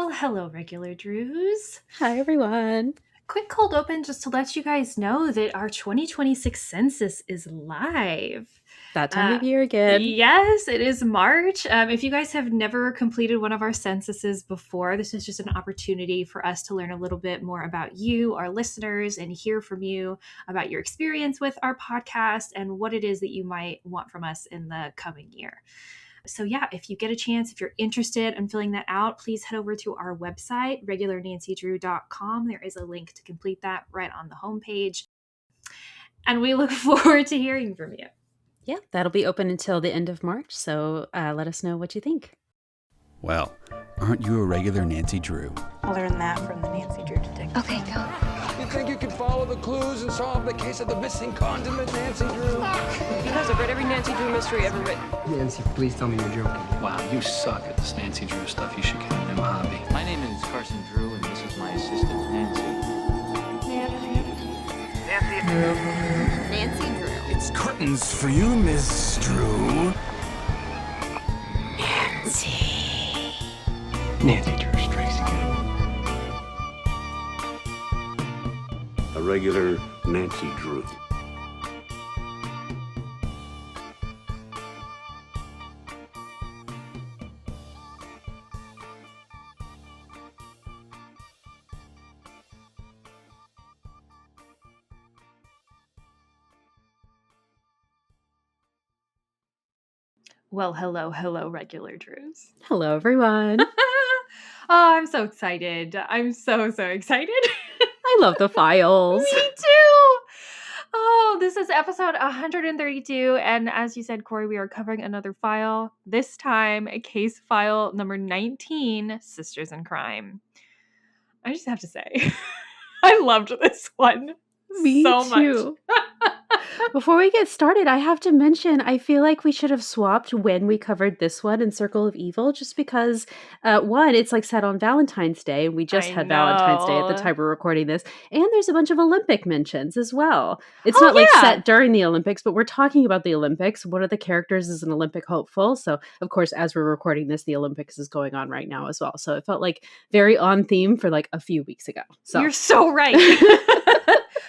Well, hello, regular Drews. Hi, everyone. Quick cold open just to let you guys know that our 2026 census is live. That time Uh, of year again. yes, it is March. If you guys have never completed one of our censuses before, this is just an opportunity for us to learn a little bit more about you, our listeners, and hear from you about your experience with our podcast and what it is that you might want from us in the coming year. So yeah, if you get a chance, if you're interested in filling that out, please head over to our website, regularnancydrew.com. There is a link to complete that right on the homepage. And we look forward to hearing from you. Yeah, that'll be open until the end of March, so let us know what you think. Well, aren't you a regular Nancy Drew? I learned that from the Nancy Drew Detective. Okay, go. You think you can follow the clues and solve the case of the missing condiment, Nancy Drew? Because I've read every Nancy Drew mystery ever written. Nancy, please tell me you're joking. Wow, you suck at this Nancy Drew stuff. You should get a new hobby. My name is Carson Drew, and this is my assistant, Nancy. Nancy Drew. It's curtains for you, Miss Drew. Nancy Drew strikes again. A regular Nancy Drew. Well, hello, regular Drews. Hello, everyone. I'm so excited. I'm so excited. I love the files. Me too. Oh, this is episode 132. And as you said, Kori, we are covering another file. This time, case file number 19, Sisters in Crime. I just have to say, I loved this one Me so too. Before we get started, I have to mention, I feel like we should have swapped when we covered this one in Circle of Evil, just because, one, it's like set on Valentine's Day, and we just had Valentine's Day at the time we're recording this, and there's a bunch of Olympic mentions as well. It's not like set during the Olympics, but we're talking about the Olympics. One of the characters is an Olympic hopeful, so of course, as we're recording this, the Olympics is going on right now as well. So it felt like very on theme for like a few weeks ago. So You're so right.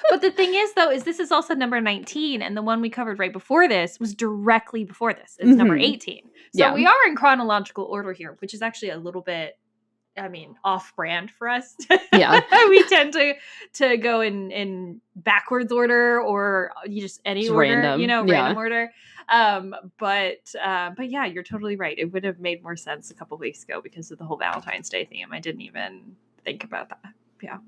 But the thing is, though, is this is also number 19, and the one we covered right before this was directly before this. It's number 18. So we are in chronological order here, which is actually a little bit, off-brand for us. Yeah. We tend to go in backwards order or just any order, random. Random order. But yeah, you're totally right. It would have made more sense a couple weeks ago because of the whole Valentine's Day theme. I didn't even think about that. Yeah.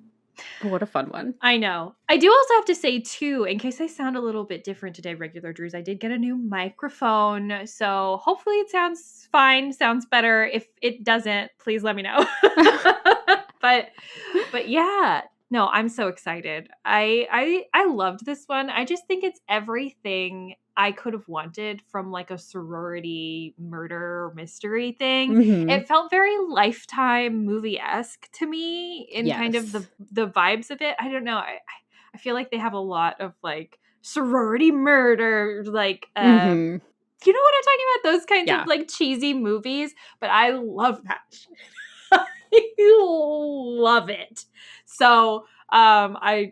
What a fun one. I know. I do also have to say, too, in case I sound a little bit different today, regular Drews, I did get a new microphone. So hopefully it sounds fine, sounds better. If it doesn't, please let me know. But yeah, no, I'm so excited. I loved this one. I just think it's everything I could have wanted from like a sorority murder mystery thing. Mm-hmm. It felt very Lifetime movie-esque to me in kind of the vibes of it. I don't know. I feel like they have a lot of like sorority murder, like you know what I'm talking about? Those kinds of like cheesy movies. But I love that shit. I love it. So I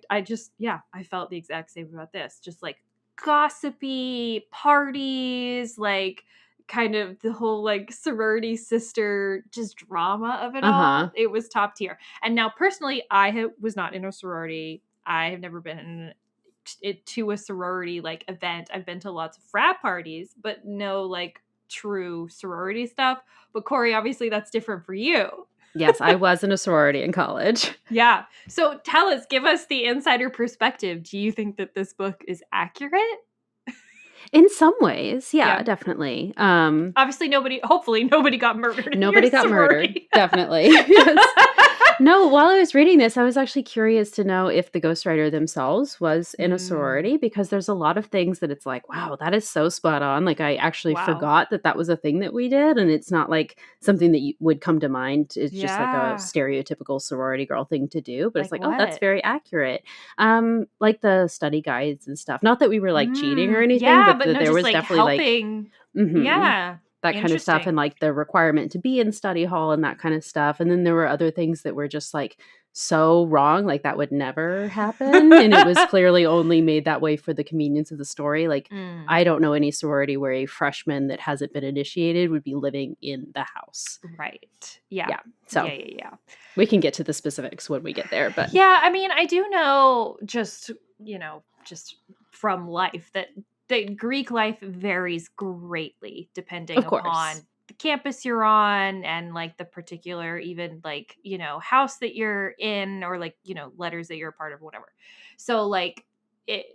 felt the exact same about this. Just like gossipy parties, like kind of the whole like sorority sister just drama of it all. It was top tier. And now personally, was not in a sorority. I have never been to a sorority like event. I've been to lots of frat parties, but no like true sorority stuff. But Kori, obviously that's different for you. Yes, I was in a sorority in college. Yeah. So tell us, give us the insider perspective. Do you think that this book is accurate? In some ways, yeah. Definitely. Obviously, hopefully nobody got murdered. Nobody got murdered. Definitely. Yes. No, while I was reading this, I was actually curious to know if the ghostwriter themselves was in a sorority, because there's a lot of things that it's like, wow, that is so spot on. Like I actually forgot that was a thing that we did. And it's not like something that would come to mind. It's just like a stereotypical sorority girl thing to do. But it's like, oh, that's very accurate. Like the study guides and stuff. Not that we were like cheating or anything, but that there was like definitely helping. like... Yeah. that kind of stuff, and like the requirement to be in study hall and that kind of stuff. And then there were other things that were just like so wrong, like that would never happen. And it was clearly only made that way for the convenience of the story. Like, I don't know any sorority where a freshman that hasn't been initiated would be living in the house. Right. Yeah. Yeah. So Yeah. We can get to the specifics when we get there. But yeah, I mean, I do know just from life that Greek life varies greatly depending upon the campus you're on and like the particular even like, house that you're in or like, letters that you're a part of, whatever. So like it,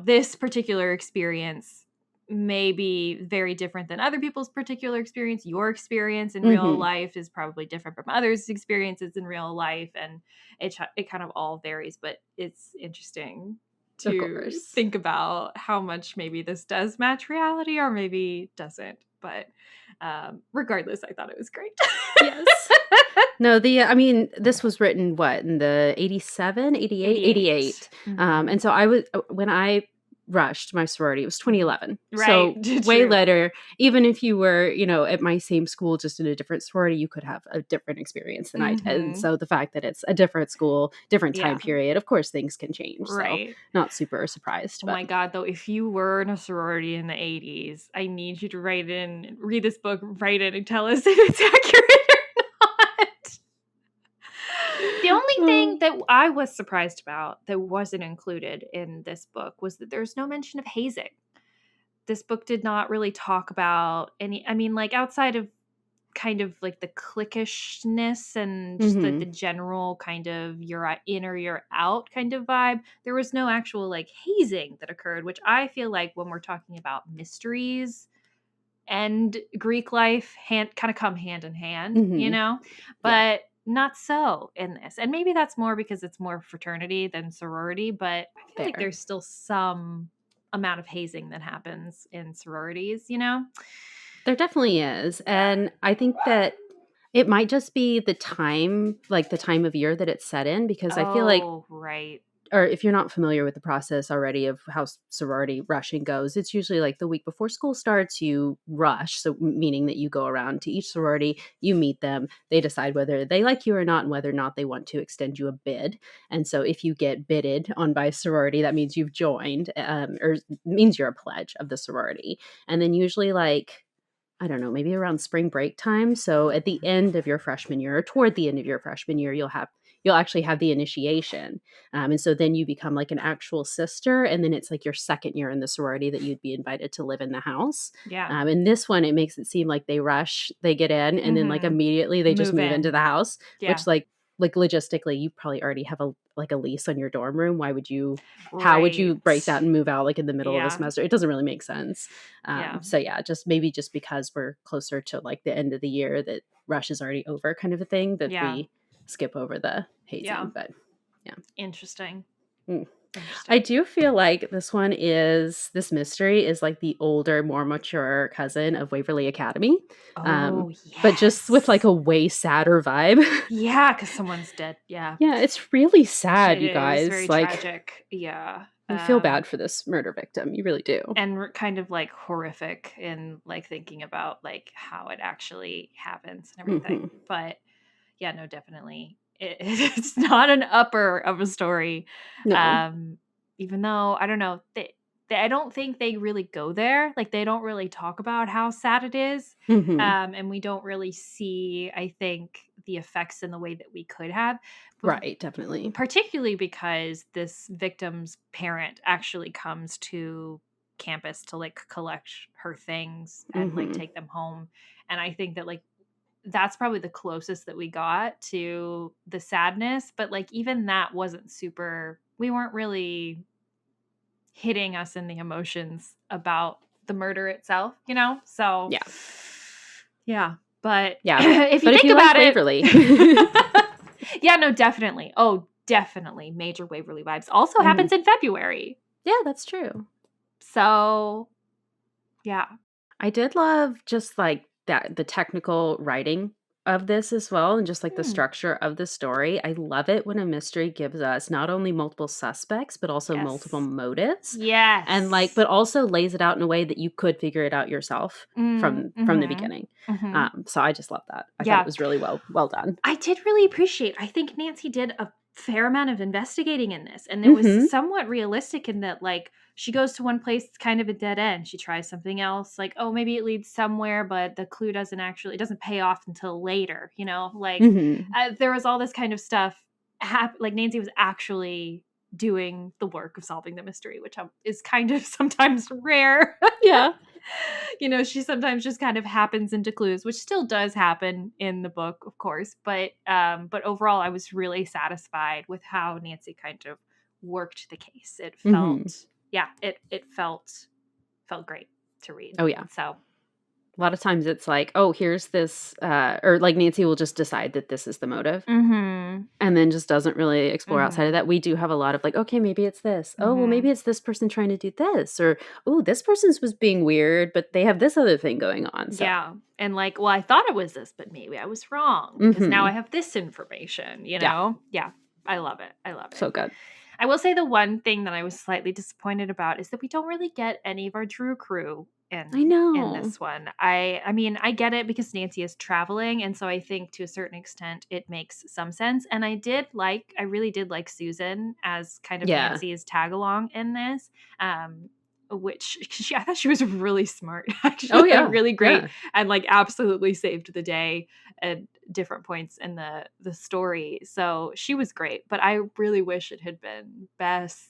this particular experience may be very different than other people's particular experience. Your experience in real life is probably different from others' experiences in real life. And it kind of all varies, but it's interesting to think about how much maybe this does match reality or maybe doesn't. But regardless, I thought it was great. Yes. No, this was written in the 87, 88. And so when I rushed my sorority, it was 2011. Right. So way later, even if you were, at my same school, just in a different sorority, you could have a different experience than I did. And so the fact that it's a different school, different time period, of course things can change. Right. So not super surprised. Oh my God, though, if you were in a sorority in the 80s, I need you to read this book, write in and tell us if it's accurate or not. The only thing that I was surprised about that wasn't included in this book was that there's no mention of hazing. This book did not really talk about outside of kind of like the cliquishness and just the general kind of you're in or you're out kind of vibe, there was no actual like hazing that occurred, which I feel like when we're talking about mysteries and Greek life kind of come hand in hand, but not so in this. And maybe that's more because it's more fraternity than sorority, but I feel like there's still some amount of hazing that happens in sororities, There definitely is. And I think that it might just be the time of year that it's set in, because I feel like, right. Or if you're not familiar with the process already of how sorority rushing goes, it's usually like the week before school starts, you rush. So meaning that you go around to each sorority, you meet them, they decide whether they like you or not and whether or not they want to extend you a bid. And so if you get bidded on by a sorority, that means you've joined, or means you're a pledge of the sorority. And then usually I don't know, maybe around spring break time. So at the end of your freshman year, or toward the end of your freshman year, you'll actually have the initiation. And so then you become like an actual sister. And then it's like your second year in the sorority that you'd be invited to live in the house. Yeah. And this one, it makes it seem like they rush, they get in, and then like immediately they just move into the house, which like logistically, you probably already have a lease on your dorm room. Why would you, how would you break that and move out like in the middle of a semester? It doesn't really make sense. So just because we're closer to like the end of the year, that rush is already over kind of a thing, that we skip over the hazing. But Interesting. I do feel like this mystery is like the older, more mature cousin of Waverly Academy. But just with like a way sadder vibe. Yeah, because someone's dead. Yeah. Yeah, it's really sad, you guys. It's very tragic. Yeah. You feel bad for this murder victim. You really do. And kind of like horrific in like thinking about like how it actually happens and everything. But yeah, no, definitely. It's not an upper of a story. No. Even though, I don't know, I don't think they really go there. Like they don't really talk about how sad it is. And we don't really see, I think, the effects in the way that we could have. Right, definitely. Particularly because this victim's parent actually comes to campus to like collect her things and like take them home. And I think that like that's probably the closest that we got to the sadness, but like even that wasn't super, we weren't really hitting us in the emotions about the murder itself, So but if you think about it, Waverly. yeah, no, definitely. Oh, definitely major Waverly vibes. Also happens in February. Yeah, that's true. So yeah, I did love just like that, the technical writing of this as well, and just like the structure of the story. I love it when a mystery gives us not only multiple suspects, but also multiple motives. Yes. And like, but also lays it out in a way that you could figure it out yourself from the beginning. So I just love that. I thought it was really well done. I did really appreciate. I think Nancy did a fair amount of investigating in this, and it was somewhat realistic in that, like, she goes to one place, it's kind of a dead end. She tries something else, like, oh, maybe it leads somewhere, but the clue it doesn't pay off until later, you know? Like, there was all this kind of stuff. Like, Nancy was actually doing the work of solving the mystery, which is kind of sometimes rare. Yeah. You know, she sometimes just kind of happens into clues, which still does happen in the book, of course. But overall, I was really satisfied with how Nancy kind of worked the case. It felt, it felt great to read. Oh yeah. So a lot of times it's like, oh, here's this, or like Nancy will just decide that this is the motive, and then just doesn't really explore outside of that. We do have a lot of like, okay, maybe it's this. Oh, well, maybe it's this person trying to do this, or oh, this person's was being weird, but they have this other thing going on. So. Yeah, and like, well, I thought it was this, but maybe I was wrong because now I have this information. You know, yeah, I love it. I love it. So good. I will say the one thing that I was slightly disappointed about is that we don't really get any of our Drew crew in this one. I mean, I get it because Nancy is traveling, and so I think to a certain extent it makes some sense. And I really did like Susan as kind of Nancy's tag along in this. Which I thought she was really smart, actually. Really great, and like absolutely saved the day at different points in the story. So she was great, but I really wish it had been Bess,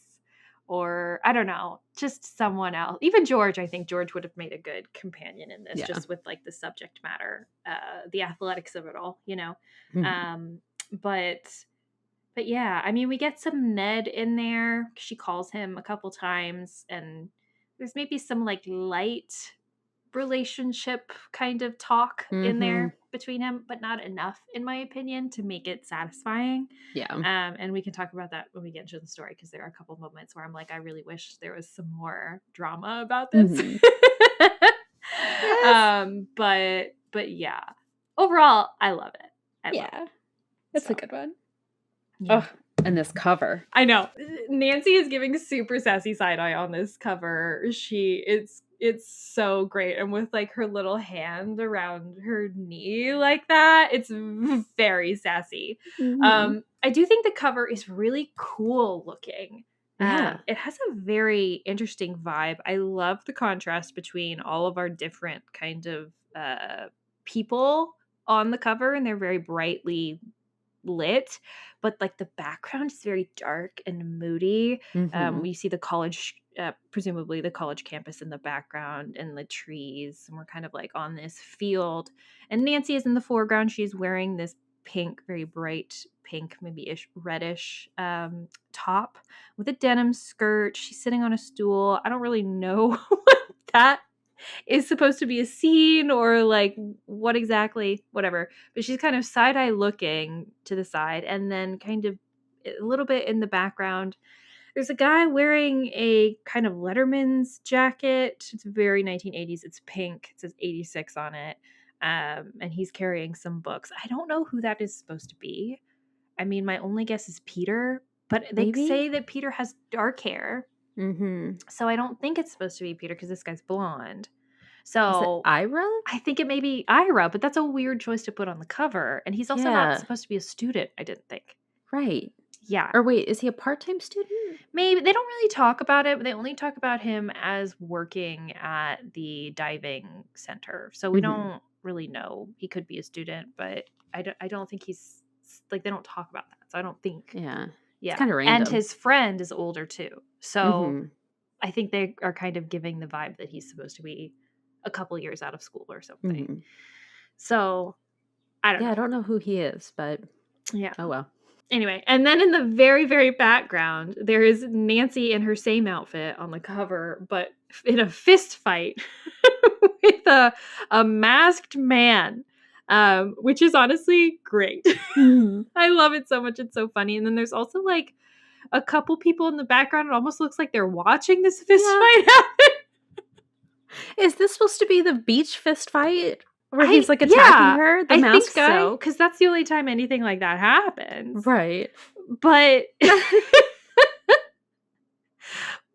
or I don't know, just someone else. Even George, I think George would have made a good companion in this, just with like the subject matter, the athletics of it all, you know. But yeah, I mean, we get some Ned in there. She calls him a couple times, and there's maybe some like light relationship kind of talk in there between him, but not enough, in my opinion, to make it satisfying. Yeah. And we can talk about that when we get into the story, because there are a couple moments where I'm like, I really wish there was some more drama about this. But yeah, overall, I love it. I love it. That's a good one. Yeah. Oh, and this cover. I know. Nancy is giving super sassy side eye on this cover. It's so great. And with like her little hand around her knee like that, it's very sassy. I do think the cover is really cool looking. It has a very interesting vibe. I love the contrast between all of our different kind of people on the cover, and they're very brightly lit, but like the background is very dark and moody. We see the college, presumably the college campus in the background, and the trees, and we're kind of like on this field, and Nancy is in the foreground. She's wearing this pink, very bright pink, maybe reddish top with a denim skirt. She's sitting on a stool. I don't really know what that is supposed to be a scene or like what exactly, whatever. But she's kind of side-eye looking to the side, and then kind of a little bit in the background, there's a guy wearing a kind of Letterman's jacket. It's very 1980s. It's pink. It says 86 on it. And he's carrying some books. I don't know who that is supposed to be. I mean, my only guess is Peter, but they say that Peter has dark hair. So I don't think it's supposed to be Peter, because this guy's blonde. So is it Ira? I think it may be Ira, but that's a weird choice to put on the cover. And he's also not supposed to be a student, I didn't think. Right. Yeah. Or wait, is he a part-time student? Maybe. They don't really talk about it, but they only talk about him as working at the diving center. So we don't really know. He could be a student, but I don't think he's, like, they don't talk about that. So I don't think. Yeah. Yeah. It's kind of random. And his friend is older too. So I think they are kind of giving the vibe that he's supposed to be a couple years out of school or something. So I don't know. I don't know who he is, but oh well. Anyway, and then in the very, very background, there is Nancy in her same outfit on the cover, but in a fist fight with a masked man, which is honestly great. I love it so much. It's so funny. And then there's also like a couple people in the background. It almost looks like they're watching this fist fight happen. Is this supposed to be the beach fist fight? Where he's like attacking her, the masked guy? So, because that's the only time anything like that happens. Right. But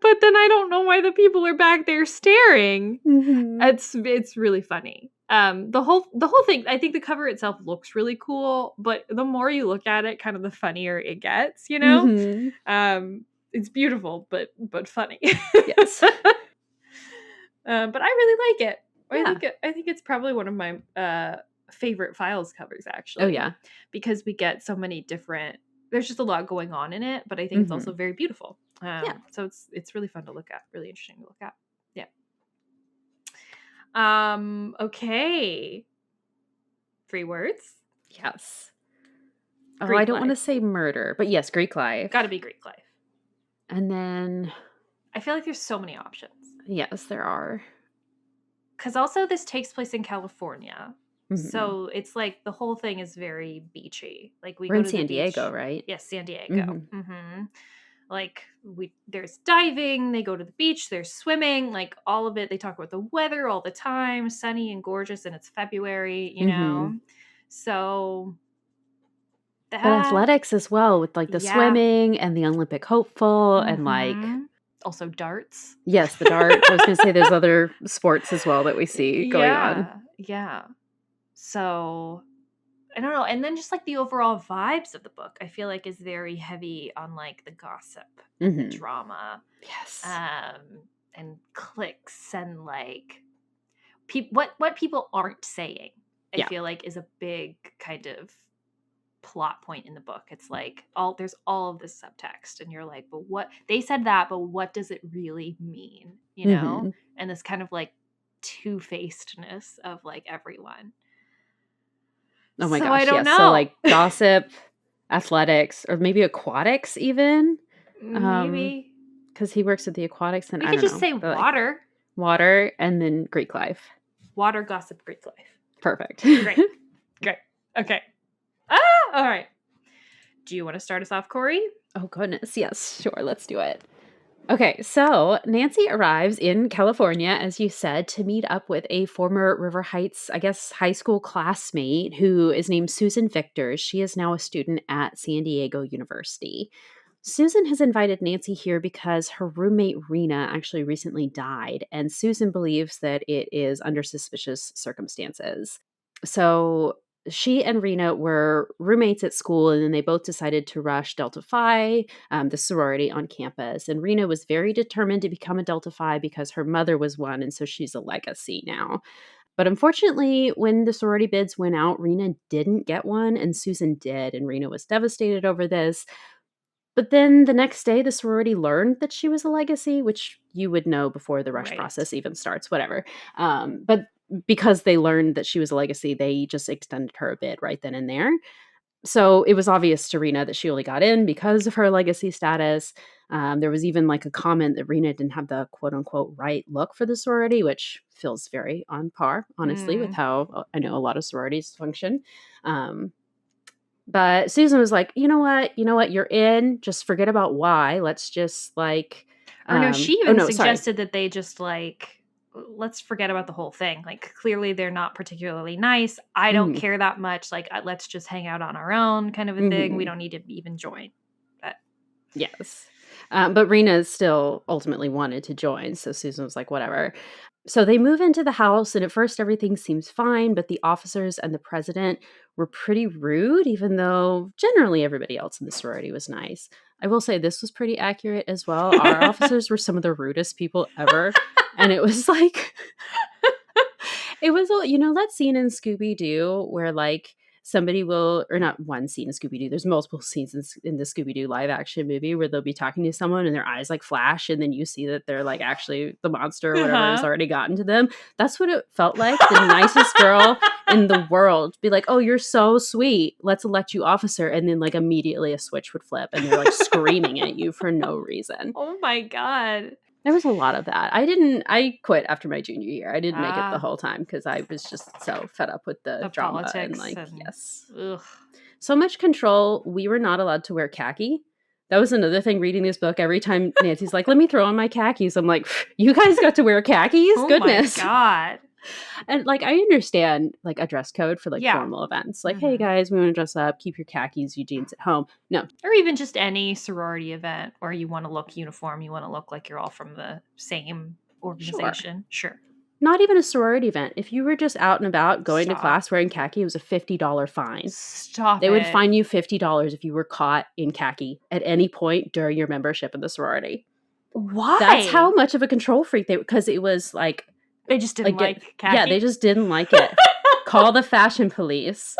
but then I don't know why the people are back there staring. Mm-hmm. It's really funny. The whole thing, I think the cover itself looks really cool, but the more you look at it, kind of the funnier it gets, you know? Mm-hmm. It's beautiful, but funny. Yes. But I really like it. Yeah. I think it's probably one of my favorite Files covers, actually. Oh, yeah. Because we get so many different. There's just a lot going on in it, but I think it's also very beautiful. Yeah. So it's really fun to look at. Really interesting to look at. Yeah. Okay. 3 words. Yes. Greek I don't want to life. say murder, but yes, Greek life. Gotta be Greek life. And then I feel like there's so many options. yes, there are. Because also this takes place in California. Mm-hmm. So it's like the whole thing is very beachy. Like We're go in to San the beach. Diego, right? Yes, San Diego. Like there's diving, they go to the beach, there's swimming, like all of it. They talk about the weather all the time, sunny and gorgeous, and it's February, you know. So but athletics as well, with like the swimming and the Olympic hopeful and like also darts. Yes, the dart. I was gonna say there's other sports as well that we see going on. Yeah. So I don't know. And then just like the overall vibes of the book, I feel like is very heavy on like the gossip and the drama. Yes. And clicks and like what people aren't saying, I feel like is a big kind of plot point in the book. It's like there's all of this subtext and you're like, but what they said that, but what does it really mean? You know? And this kind of like two-facedness of like everyone. Oh my so gosh, I don't know. So like gossip, athletics, or maybe aquatics even. Maybe. Because he works at the aquatics and we I could don't just know, say like, water. Water and then Greek life. Water, gossip, Greek life. Perfect. Great. Okay. All right. Do you want to start us off, Kori? Oh, goodness. Yes, sure. Let's do it. Okay, so Nancy arrives in California, as you said, to meet up with a former River Heights, I guess, high school classmate who is named Susan Victors. She is now a student at San Diego University. Susan has invited Nancy here because her roommate Rena actually recently died, and Susan believes that it is under suspicious circumstances. So she and Rena were roommates at school, and then they both decided to rush Delta Phi, the sorority on campus. And Rena was very determined to become a Delta Phi because her mother was one, and so she's a legacy now. But unfortunately, when the sorority bids went out, Rena didn't get one, and Susan did, and Rena was devastated over this. But then the next day, the sorority learned that she was a legacy, which you would know before the rush process even starts, whatever. But because they learned that she was a legacy, they just extended her a bit right then and there. So it was obvious to Rena that she only got in because of her legacy status. There was even like a comment that Rena didn't have the quote unquote right look for the sorority, which feels very on par, honestly, with how I know a lot of sororities function. But Susan was like, you know what, you're in, just forget about why. Let's just like, she even suggested that they just like, let's forget about the whole thing. Like, clearly they're not particularly nice. I don't care that much. Like, let's just hang out on our own kind of a thing. We don't need to even join. But yes. But Rena still ultimately wanted to join. So Susan was like, whatever. So they move into the house, and at first everything seems fine, but the officers and the president were pretty rude, even though generally everybody else in the sorority was nice. I will say this was pretty accurate as well. Our officers were some of the rudest people ever. And it was like, it was, that scene in Scooby-Doo where like somebody will, or not one scene in Scooby-Doo, there's multiple scenes in the Scooby-Doo live action movie where they'll be talking to someone and their eyes like flash and then you see that they're like actually the monster or whatever has already gotten to them. That's what it felt like. The nicest girl in the world be like, oh, you're so sweet, let's elect you officer, and then like immediately a switch would flip and they're like screaming at you for no reason. Oh my God. There was a lot of that. I quit after my junior year. I didn't make it the whole time because I was just so fed up with the drama politics and yes. Ugh. So much control. We were not allowed to wear khaki. That was another thing reading this book. Every time Nancy's like, let me throw on my khakis. I'm like, you guys got to wear khakis? Oh Goodness. my God. And like I understand like a dress code for like formal events. Like, hey guys, we want to dress up, keep your khakis, your jeans at home. No. Or even just any sorority event where you want to look uniform, you want to look like you're all from the same organization. Sure. Not even a sorority event. If you were just out and about going to class wearing khaki, it was a $50 fine. They would fine you $50 if you were caught in khaki at any point during your membership in the sorority. Why? That's how much of a control freak they were, because it was like they just didn't like khaki. Yeah, they just didn't like it. Call the fashion police.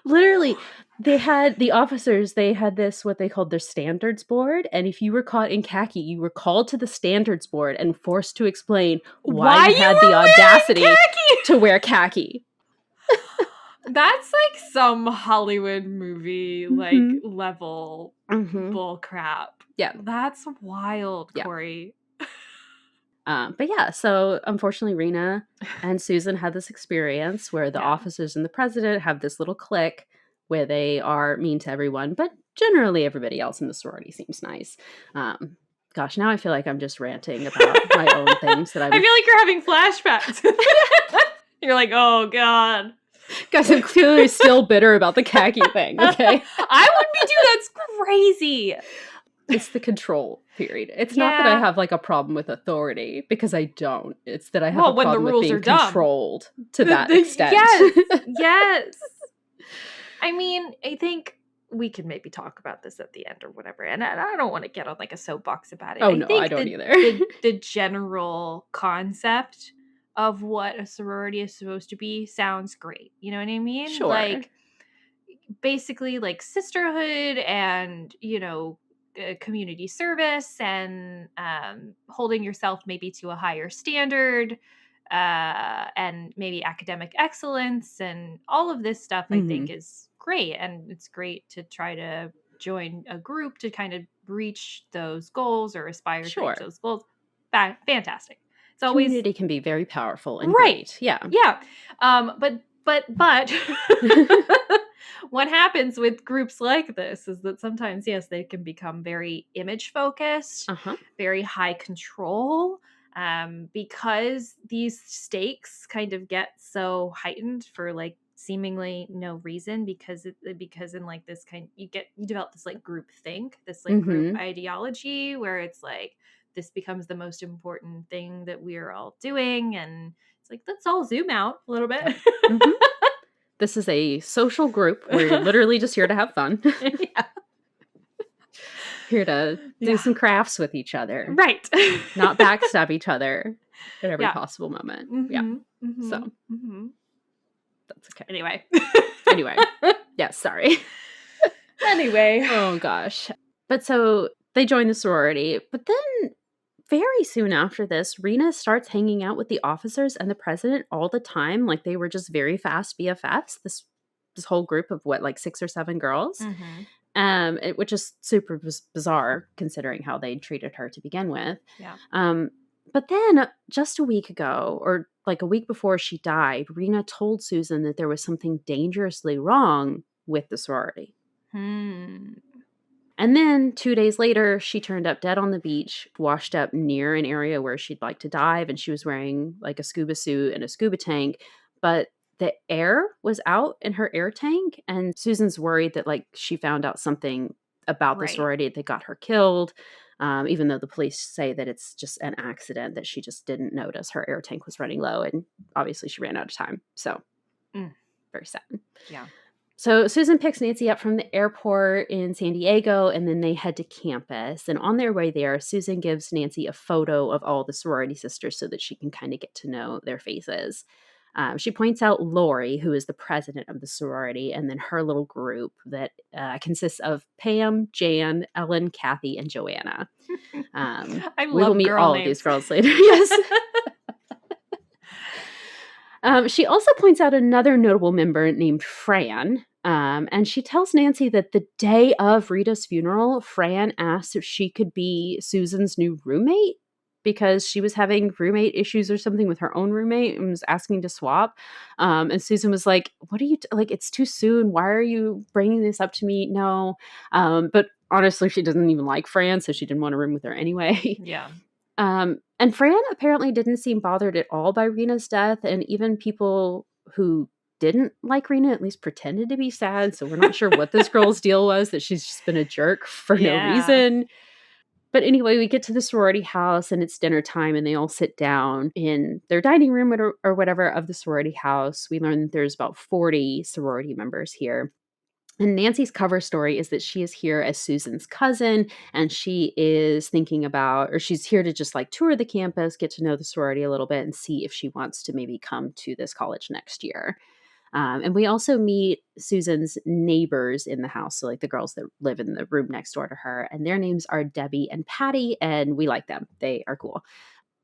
Literally, they had the officers, they had this, what they called their standards board. And if you were caught in khaki, you were called to the standards board and forced to explain why you had the audacity to wear khaki. That's like some Hollywood movie, like level bull crap. Yeah. That's wild, Kori. But yeah, so unfortunately, Rena and Susan had this experience where the officers and the president have this little clique where they are mean to everyone, but generally everybody else in the sorority seems nice. Gosh, now I feel like I'm just ranting about my own things that I feel like you're having flashbacks. You're like, oh God. Guys, I'm clearly still bitter about the khaki thing, okay? I would be too. That's crazy. It's the control period. It's not that I have like a problem with authority, because I don't. It's that I have a problem with being controlled to that extent. Yes. I mean, I think we can maybe talk about this at the end or whatever. And I don't want to get on like a soapbox about it. Oh, no, I don't either. The general concept of what a sorority is supposed to be sounds great. You know what I mean? Sure. Like, basically like sisterhood and, you know, community service and holding yourself maybe to a higher standard and maybe academic excellence and all of this stuff I think is great. And it's great to try to join a group to kind of reach those goals or aspire to reach those goals. Fantastic. It's always community can be very powerful and great. Yeah. But what happens with groups like this is that sometimes, yes, they can become very image focused, very high control, because these stakes kind of get so heightened for like seemingly no reason, because in like this kind, you develop this like group think, this like group ideology where it's like this becomes the most important thing that we're all doing, and it's like, let's all zoom out a little bit. This is a social group. We're literally just here to have fun. Here to do some crafts with each other. Right. Not backstab each other at every possible moment. So that's okay. Anyway. Yes, sorry. Anyway. Oh gosh. But so they join the sorority, but then very soon after this, Rena starts hanging out with the officers and the president all the time. Like they were just very fast BFFs. This whole group of like 6 or 7 girls, which is super bizarre considering how they treated her to begin with. Yeah. But then just a week ago, or like a week before she died, Rena told Susan that there was something dangerously wrong with the sorority. And then 2 days later, she turned up dead on the beach, washed up near an area where she'd like to dive, and she was wearing like a scuba suit and a scuba tank, but the air was out in her air tank, and Susan's worried that like she found out something about the sorority that got her killed, even though the police say that it's just an accident, that she just didn't notice her air tank was running low, and obviously she ran out of time. So very sad. Yeah. So Susan picks Nancy up from the airport in San Diego, and then they head to campus. And on their way there, Susan gives Nancy a photo of all the sorority sisters so that she can kind of get to know their faces. She points out Lori, who is the president of the sorority, and then her little group that consists of Pam, Jan, Ellen, Kathy, and Joanna. I love we will meet girl all names. of these girls later. Yes. She also points out another notable member named Fran, and she tells Nancy that the day of Rita's funeral, Fran asked if she could be Susan's new roommate because she was having roommate issues or something with her own roommate and was asking to swap. And Susan was like, what are you, like, it's too soon. Why are you bringing this up to me? No. But honestly, she doesn't even like Fran, so she didn't want to room with her anyway. Yeah. And And Fran apparently didn't seem bothered at all by Rena's death, and even people who didn't like Rena at least pretended to be sad, so we're not sure what this girl's deal was, that she's just been a jerk for no reason. But anyway, we get to the sorority house and it's dinner time and they all sit down in their dining room or whatever of the sorority house. We learn that there's about 40 sorority members here. And Nancy's cover story is that she is here as Susan's cousin and she is thinking about, or she's here to just like tour the campus, get to know the sorority a little bit and see if she wants to maybe come to this college next year. And we also meet Susan's neighbors in the house. So, like the girls that live in the room next door to her. And their names are Debbie and Patty. And we like them. They are cool.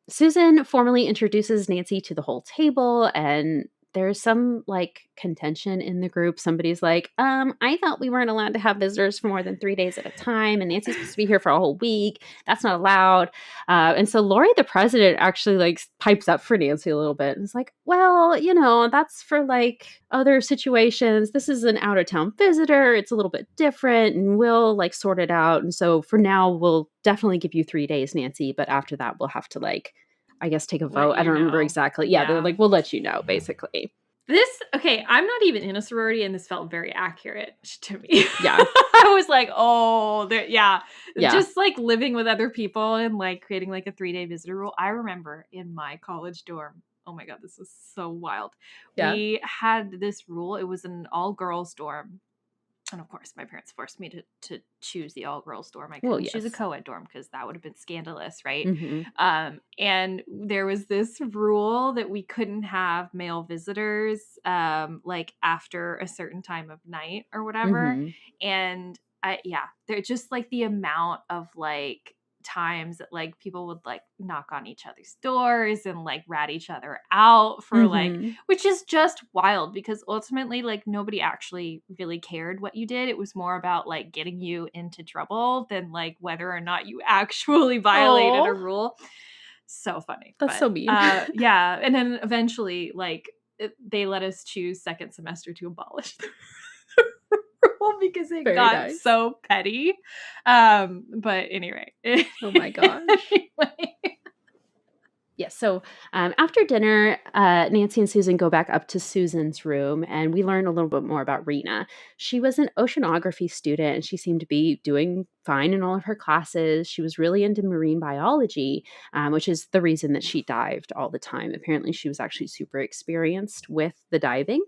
Susan formally introduces Nancy to the whole table. And there's some like contention in the group. Somebody's like, I thought we weren't allowed to have visitors for more than 3 days at a time. And Nancy's supposed to be here for a whole week. That's not allowed. And so Lori, the president, actually like pipes up for Nancy a little bit. And it's like, well, you know, that's for like other situations. This is an out of town visitor. It's a little bit different and we'll like sort it out. And so for now, we'll definitely give you 3 days, Nancy. But after that, we'll have to like, I guess, take a vote. I don't remember exactly. Yeah, they're like, we'll let you know, basically. I'm not even in a sorority, and this felt very accurate to me. Yeah. I was like, just like living with other people and like creating like a 3-day visitor rule. I remember in my college dorm, oh my God, this is so wild. Yeah. We had this rule. It was an all-girls dorm. And of course, my parents forced me to choose the all-girls dorm. I couldn't choose a co-ed dorm because that would have been scandalous, right? Mm-hmm. And there was this rule that we couldn't have male visitors like after a certain time of night or whatever. Mm-hmm. And they're just like the amount of like times that like people would like knock on each other's doors and like rat each other out for like, which is just wild because ultimately like nobody actually really cared what you did. It was more about like getting you into trouble than like whether or not you actually violated a rule. So funny. That's so mean. Yeah. And then eventually like they let us choose second semester to abolish the rule because it got so petty. But anyway. Oh my gosh. Anyway. Yeah, so after dinner, Nancy and Susan go back up to Susan's room and we learn a little bit more about Rena. She was an oceanography student and she seemed to be doing fine in all of her classes. She was really into marine biology, which is the reason that she dived all the time. Apparently, she was actually super experienced with the diving.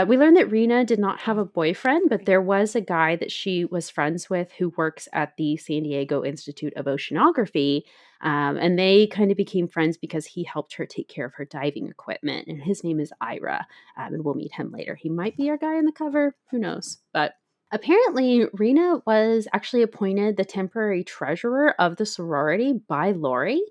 We learned that Rena did not have a boyfriend, but there was a guy that she was friends with who works at the San Diego Institute of Oceanography. And they kind of became friends because he helped her take care of her diving equipment. And his name is Ira. And we'll meet him later. He might be our guy on the cover. Who knows? But apparently, Rena was actually appointed the temporary treasurer of the sorority by Lori.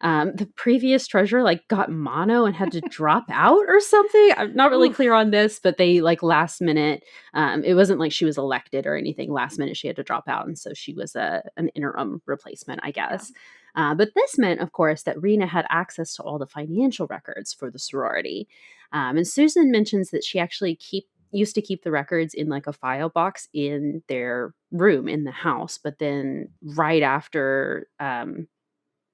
The previous treasurer like got mono and had to drop out or something. I'm not really clear on this, but they like last minute. It wasn't like she was elected or anything. Last minute, she had to drop out, and so she was an interim replacement, I guess. But this meant, of course, that Rena had access to all the financial records for the sorority. And Susan mentions that she actually used to keep the records in like a file box in their room in the house. But then right after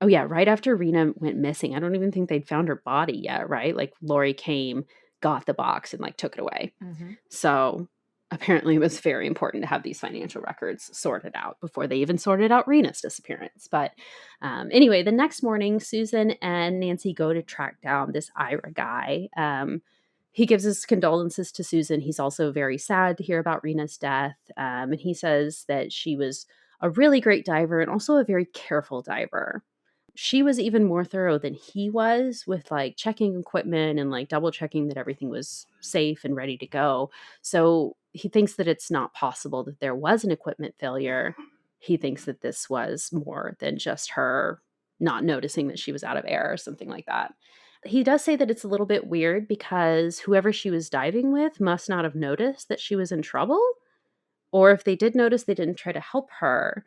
Rena went missing, I don't even think they'd found her body yet, right? Like Lori came, got the box and like took it away. Mm-hmm. So apparently it was very important to have these financial records sorted out before they even sorted out Rena's disappearance. But anyway, the next morning, Susan and Nancy go to track down this Ira guy. He gives his condolences to Susan. He's also very sad to hear about Rena's death. And he says that she was a really great diver and also a very careful diver. She was even more thorough than he was with like checking equipment and like double checking that everything was safe and ready to go. So he thinks that it's not possible that there was an equipment failure. He thinks that this was more than just her not noticing that she was out of air or something like that. He does say that it's a little bit weird because whoever she was diving with must not have noticed that she was in trouble. Or if they did notice, they didn't try to help her.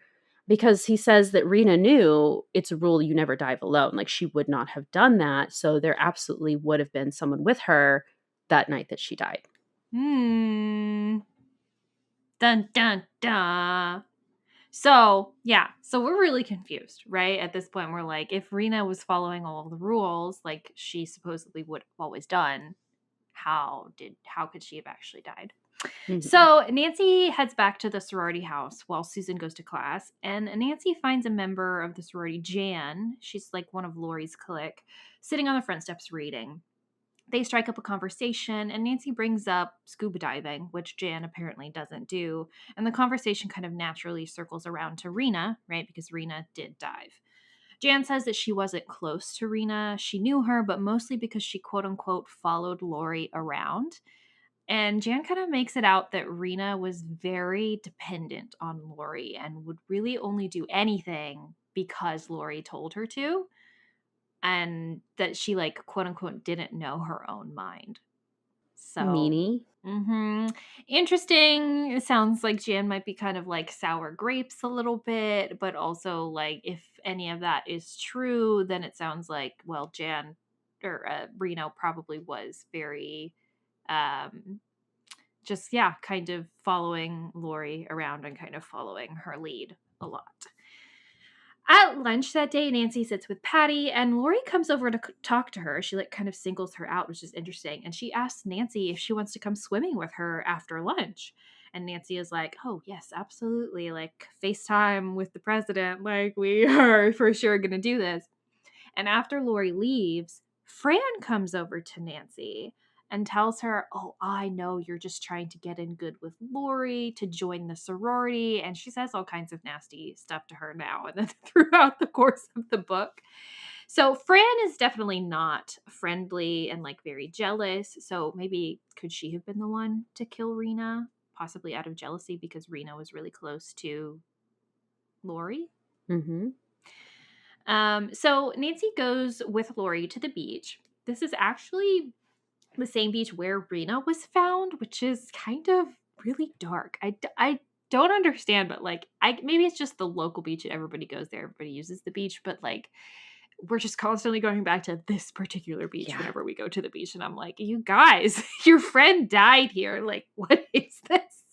Because he says that Rena knew it's a rule you never dive alone. Like she would not have done that. So there absolutely would have been someone with her that night that she died. Dun, dun, dun. So, yeah. So we're really confused, right? At this point, we're like, if Rena was following all of the rules, like she supposedly would have always done, how could she have actually died? Mhm. So Nancy heads back to the sorority house while Susan goes to class, and Nancy finds a member of the sorority, Jan. She's like one of Lori's clique, sitting on the front steps reading. They strike up a conversation, and Nancy brings up scuba diving, which Jan apparently doesn't do. And the conversation kind of naturally circles around to Rena, right? Because Rena did dive. Jan says that she wasn't close to Rena. She knew her, but mostly because she quote unquote followed Lori around. And Jan kind of makes it out that Rena was very dependent on Lori and would really only do anything because Lori told her to, and that she, like, quote unquote, didn't know her own mind. So, Meanie. Interesting. It sounds like Jan might be kind of like sour grapes a little bit, but also, like, if any of that is true, then it sounds like, well, Jan or Reno probably was very, just, yeah, kind of following Lori around and kind of following her lead a lot. At lunch that day, Nancy sits with Patty, and Lori comes over to talk to her. She, like, kind of singles her out, which is interesting. And she asks Nancy if she wants to come swimming with her after lunch. And Nancy is like, oh, yes, absolutely. Like, FaceTime with the president. Like, we are for sure going to do this. And after Lori leaves, Fran comes over to Nancy and tells her, oh, I know you're just trying to get in good with Lori to join the sorority. And she says all kinds of nasty stuff to her now and then throughout the course of the book. So Fran is definitely not friendly and, like, very jealous. So maybe could she have been the one to kill Rena? Possibly out of jealousy because Rena was really close to Lori. Mm-hmm. So Nancy goes with Lori to the beach. This is actually the same beach where Rena was found, which is kind of really dark. I don't understand, but, like, maybe it's just the local beach and everybody goes there. Everybody uses the beach, but, like, we're just constantly going back to this particular beach whenever we go to the beach. And I'm like, you guys, your friend died here. Like, what is this?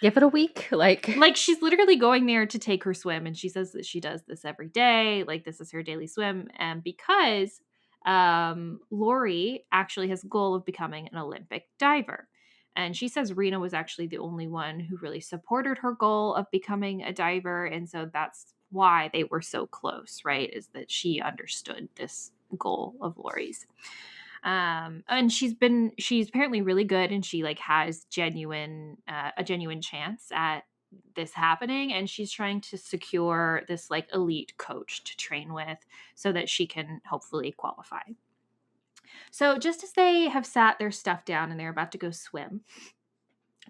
Give it a week. Like, she's literally going there to take her swim, and she says that she does this every day. Like, this is her daily swim. And because Lori actually has a goal of becoming an Olympic diver. And she says Rena was actually the only one who really supported her goal of becoming a diver. And so that's why they were so close, right? Is that she understood this goal of Lori's. And she's apparently really good, and she, like, has a genuine chance at this happening, and she's trying to secure this, like, elite coach to train with so that she can hopefully qualify. So just as they have sat their stuff down and they're about to go swim,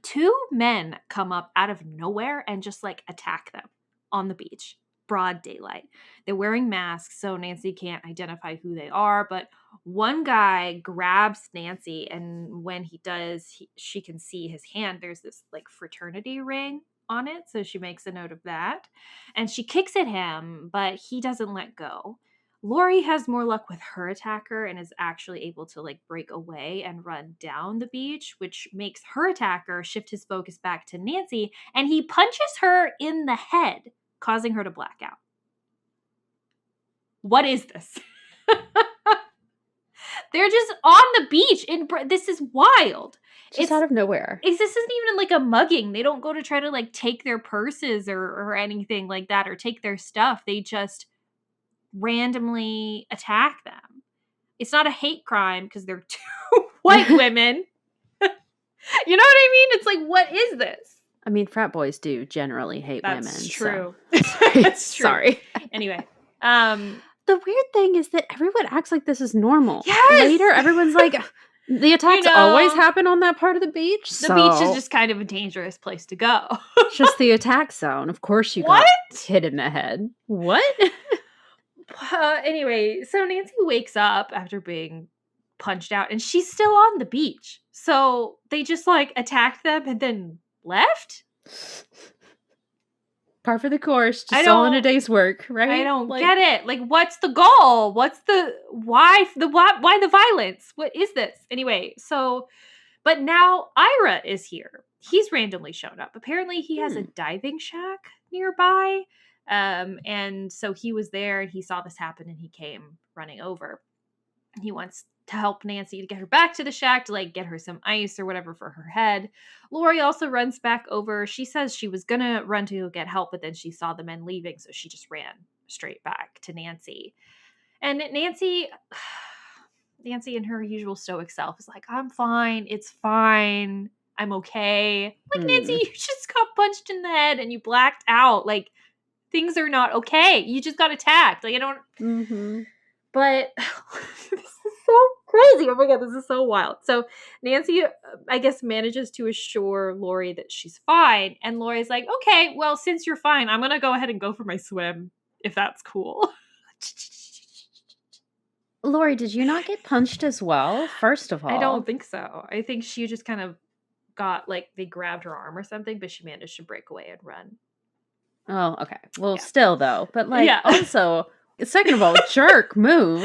two men come up out of nowhere and just, like, attack them on the beach. Broad daylight. They're wearing masks, so Nancy can't identify who they are, but one guy grabs Nancy, and when he does, she can see his hand. There's this, like, fraternity ring on it, so she makes a note of that. And she kicks at him, but he doesn't let go. Lori has more luck with her attacker and is actually able to, like, break away and run down the beach, which makes her attacker shift his focus back to Nancy, and he punches her in the head, causing her to black out. What is this? They're just on the beach. This is wild. It's out of nowhere. This isn't even like a mugging. They don't go to try to, like, take their purses or anything like that, or take their stuff. They just randomly attack them. It's not a hate crime because they're two white women. You know what I mean? It's like, what is this? I mean, frat boys do generally hate women. That's true. So. That's true. Sorry. Anyway, the weird thing is that everyone acts like this is normal. Yes! Later, everyone's like, the attacks always happen on that part of the beach. The beach is just kind of a dangerous place to go. It's just the attack zone. Of course you got hit in the head. What? Anyway, so Nancy wakes up after being punched out, and she's still on the beach. So they just, like, attacked them and then left? Par for the course, just all in a day's work, right? I don't get it. Like, what's the goal? Why the violence? What is this? Anyway, so, but now Ira is here. he's randomly shown up. Apparently he has a diving shack nearby. And so he was there and he saw this happen and he came running over. He wants to help Nancy to get her back to the shack to like get her some ice or whatever for her head. Lori also runs back over. She says she was gonna run to go get help, but then she saw the men leaving, so she just ran straight back to Nancy. And Nancy in her usual stoic self is like, I'm fine, it's fine, I'm okay. Like, Nancy, you just got punched in the head and you blacked out. Like, things are not okay. You just got attacked. Like, I don't... But this is so crazy. Oh my God, this is so wild. So Nancy, I guess, manages to assure Lori that she's fine. And Lori's like, okay, well, since you're fine, I'm going to go ahead and go for my swim, if that's cool. Lori, did you not get punched as well? First of all. I don't think so. I think she just kind of got, like, they grabbed her arm or something, but she managed to break away and run. Oh, okay. Well, still, though. But, like, also... Second of all, jerk move.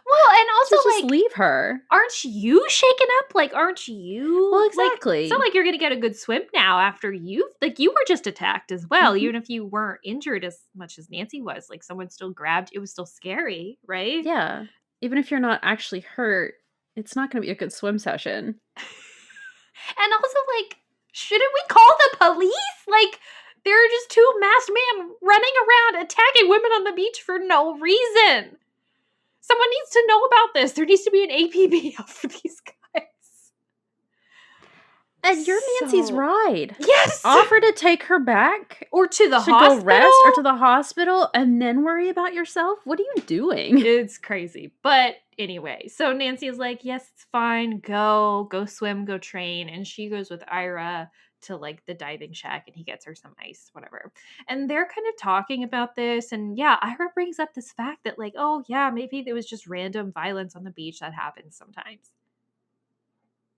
Well, and also, just leave her. Aren't you shaken up? Like, aren't you? Well, exactly. Like, it's not like you're going to get a good swim now after you were just attacked as well. Even if you weren't injured as much as Nancy was. Like, someone still grabbed. It was still scary, right? Yeah. Even if you're not actually hurt, it's not going to be a good swim session. And also, like, shouldn't we call the police? Like, there are just two masked men running around attacking women on the beach for no reason. Someone needs to know about this. There needs to be an APB out for these guys. And you're Nancy's ride. Yes. Offer to take her back. Or to the hospital. To go rest or to the hospital and then worry about yourself. What are you doing? It's crazy. But anyway, so Nancy is like, yes, it's fine. Go swim, go train. And she goes with Ira to like the diving shack and he gets her some ice, whatever. And they're kind of talking about this. And yeah, Ira brings up this fact that like, oh yeah, maybe there was just random violence on the beach that happens sometimes.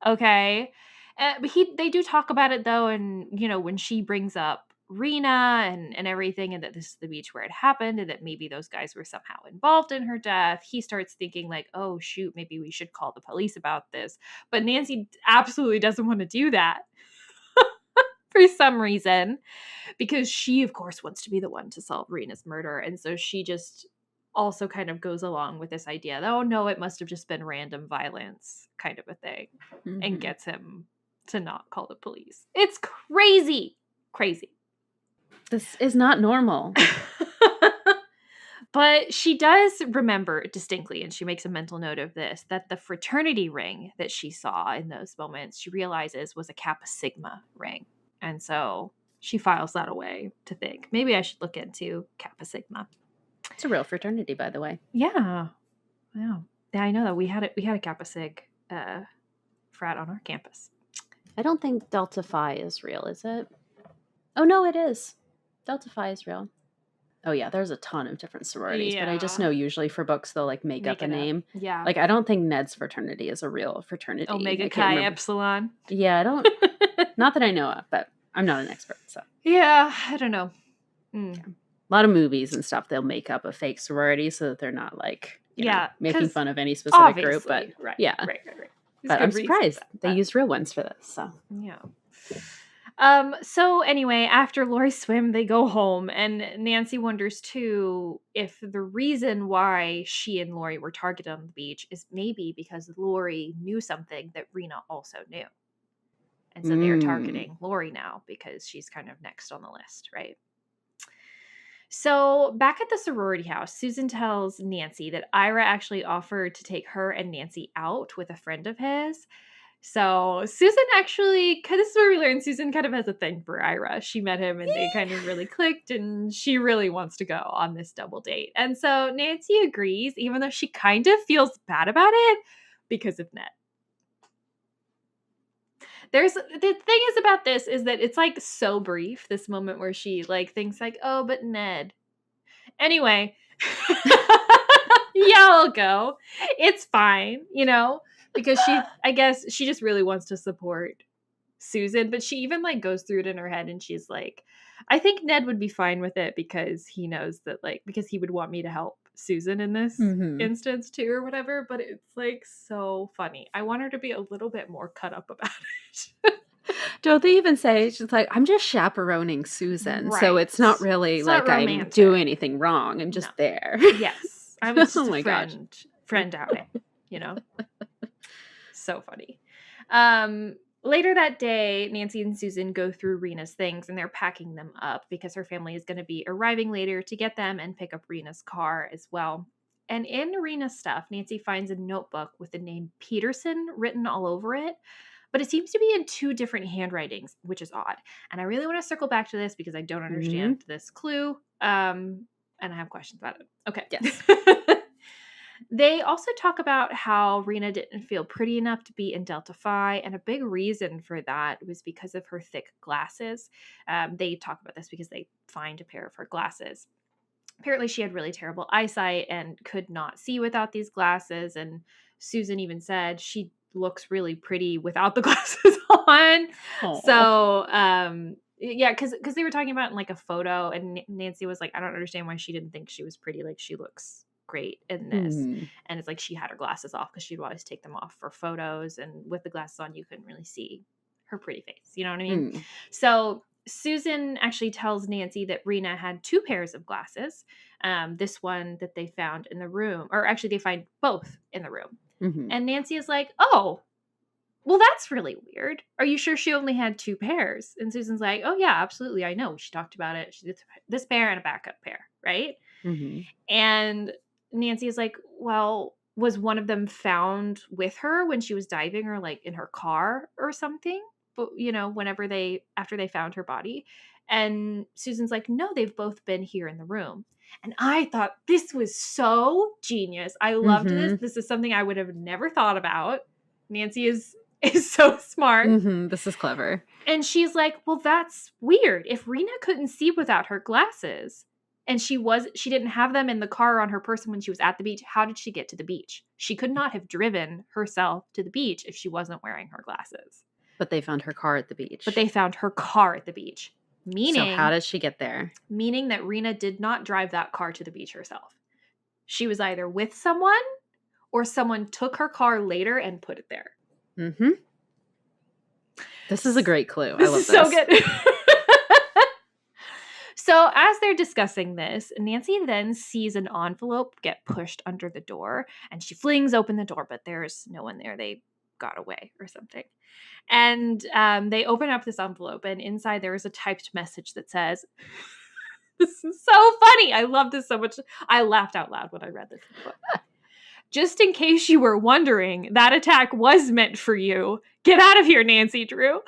Okay. But they do talk about it though. And you know, when she brings up Rena and everything, and that this is the beach where it happened, and that maybe those guys were somehow involved in her death, he starts thinking like, oh shoot, maybe we should call the police about this. But Nancy absolutely doesn't want to do that. For some reason, because she of course wants to be the one to solve Rena's murder. And so she just also kind of goes along with this idea that, oh no, it must have just been random violence kind of a thing, and gets him to not call the police. It's crazy. This is not normal. But she does remember distinctly, and she makes a mental note of this, that the fraternity ring that she saw in those moments, she realizes was a Kappa Sigma ring. And so she files that away to think, maybe I should look into Kappa Sigma. It's a real fraternity, by the way. Yeah. Wow. Yeah, I know that we had a Kappa Sig frat on our campus. I don't think Delta Phi is real, is it? Oh, no, it is. Delta Phi is real. Oh, yeah, there's a ton of different sororities, but I just know usually for books they'll like make up a name. Yeah. Like, I don't think Ned's fraternity is a real fraternity. Omega Chi Epsilon. Yeah, I don't. Not that I know of, but I'm not an expert, so. Yeah, I don't know. Yeah. A lot of movies and stuff, they'll make up a fake sorority so that they're not like, you know, making fun of any specific group. But right. But I'm surprised they used real ones for this. So yeah. So anyway, after Lori's swim, they go home, and Nancy wonders too if the reason why she and Lori were targeted on the beach is maybe because Lori knew something that Rena also knew. And so they're targeting Lori now because she's kind of next on the list, right? So back at the sorority house, Susan tells Nancy that Ira actually offered to take her and Nancy out with a friend of his. So Susan actually, this is where we learn Susan kind of has a thing for Ira. She met him and they kind of really clicked, and she really wants to go on this double date. And so Nancy agrees, even though she kind of feels bad about it because of Ned. The thing is about this is that it's like so brief, this moment where she like thinks like, oh, but Ned. Anyway, yeah, I'll go. It's fine, you know, because I guess she just really wants to support Susan, but she even like goes through it in her head and she's like, I think Ned would be fine with it because he knows that like, because he would want me to help Susan in this instance too or whatever, but it's like so funny. I want her to be a little bit more cut up about it. Don't they even say, she's like, I'm just chaperoning Susan. Right. So it's not really It's like not I'm romantic. doing anything wrong. I'm just there. Yes. I was just Oh my a gosh. friend outing, you know? So funny. Later that day, Nancy and Susan go through Rena's things and they're packing them up because her family is going to be arriving later to get them and pick up Rena's car as well. And in Rena's stuff, Nancy finds a notebook with the name Peterson written all over it, but it seems to be in 2 different handwritings, which is odd. And I really want to circle back to this because I don't understand this clue. And I have questions about it. Okay. Yes. They also talk about how Rena didn't feel pretty enough to be in Delta Phi, and a big reason for that was because of her thick glasses. They talk about this because they find a pair of her glasses. Apparently, she had really terrible eyesight and could not see without these glasses, and Susan even said she looks really pretty without the glasses on. Aww. So, yeah, because they were talking about in like a photo, and Nancy was like, I don't understand why she didn't think she was pretty. Like, she looks great in this. And it's like she had her glasses off because she'd always take them off for photos, and with the glasses on you couldn't really see her pretty face, you know what I mean? So Susan actually tells Nancy that Rena had 2 pairs of glasses, this one that they found in the room, or actually they find both in the room. And Nancy is like, oh, well, that's really weird. Are you sure she only had 2 pairs? And Susan's like, oh yeah, absolutely, I know, she talked about it. She did this pair and a backup pair, right? And Nancy is like, well, was one of them found with her when she was diving or like in her car or something? But, you know, after they found her body. And Susan's like, no, they've both been here in the room. And I thought this was so genius. I loved this. This is something I would have never thought about. Nancy is so smart. This is clever. And she's like, well, that's weird. If Rena couldn't see without her glasses, and she didn't have them in the car on her person when she was at the beach, how did she get to the beach? She could not have driven herself to the beach if she wasn't wearing her glasses. But they found her car at the beach. Meaning, so how did she get there? Meaning that Rena did not drive that car to the beach herself. She was either with someone or someone took her car later and put it there. This is a great clue. This I love is this. so good. So as they're discussing this, Nancy then sees an envelope get pushed under the door, and she flings open the door, but there's no one there. They got away or something. And they open up this envelope, and inside there is a typed message that says, this is so funny. I love this so much. I laughed out loud when I read this book. Just in case you were wondering, that attack was meant for you. Get out of here, Nancy Drew.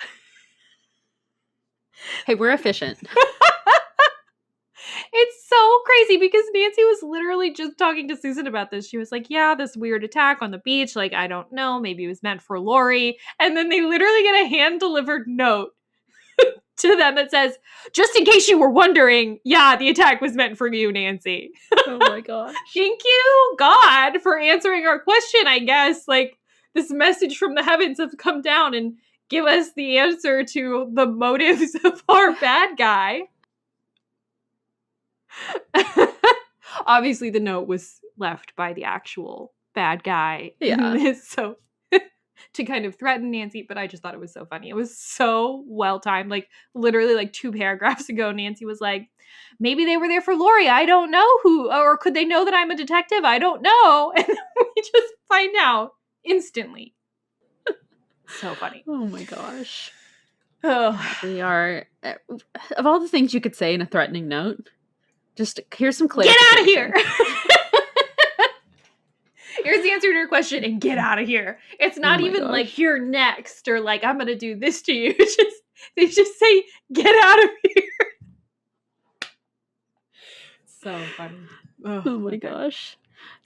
Hey, we're efficient. It's so crazy because Nancy was literally just talking to Susan about this. She was like, yeah, this weird attack on the beach. Like, I don't know. Maybe it was meant for Lori. And then they literally get a hand-delivered note to them that says, just in case you were wondering, yeah, the attack was meant for you, Nancy. Oh my gosh. Thank you, God, for answering our question, I guess. Like, this message from the heavens have come down and give us the answer to the motives of our bad guy. Obviously, the note was left by the actual bad guy. Yeah. So to kind of threaten Nancy, but I just thought it was so funny. It was so well timed. Like literally like 2 paragraphs ago, Nancy was like, maybe they were there for Lori. I don't know who, or could they know that I'm a detective? I don't know. And we just find out instantly. So funny. Oh my gosh. Oh. We are, of all the things you could say in a threatening note, just here's some Get out of here. Here's the answer to your question and get out of here. It's not even gosh. like you're next or like I'm going to do this to you. It's just, they just say get out of here. So funny. Oh my gosh.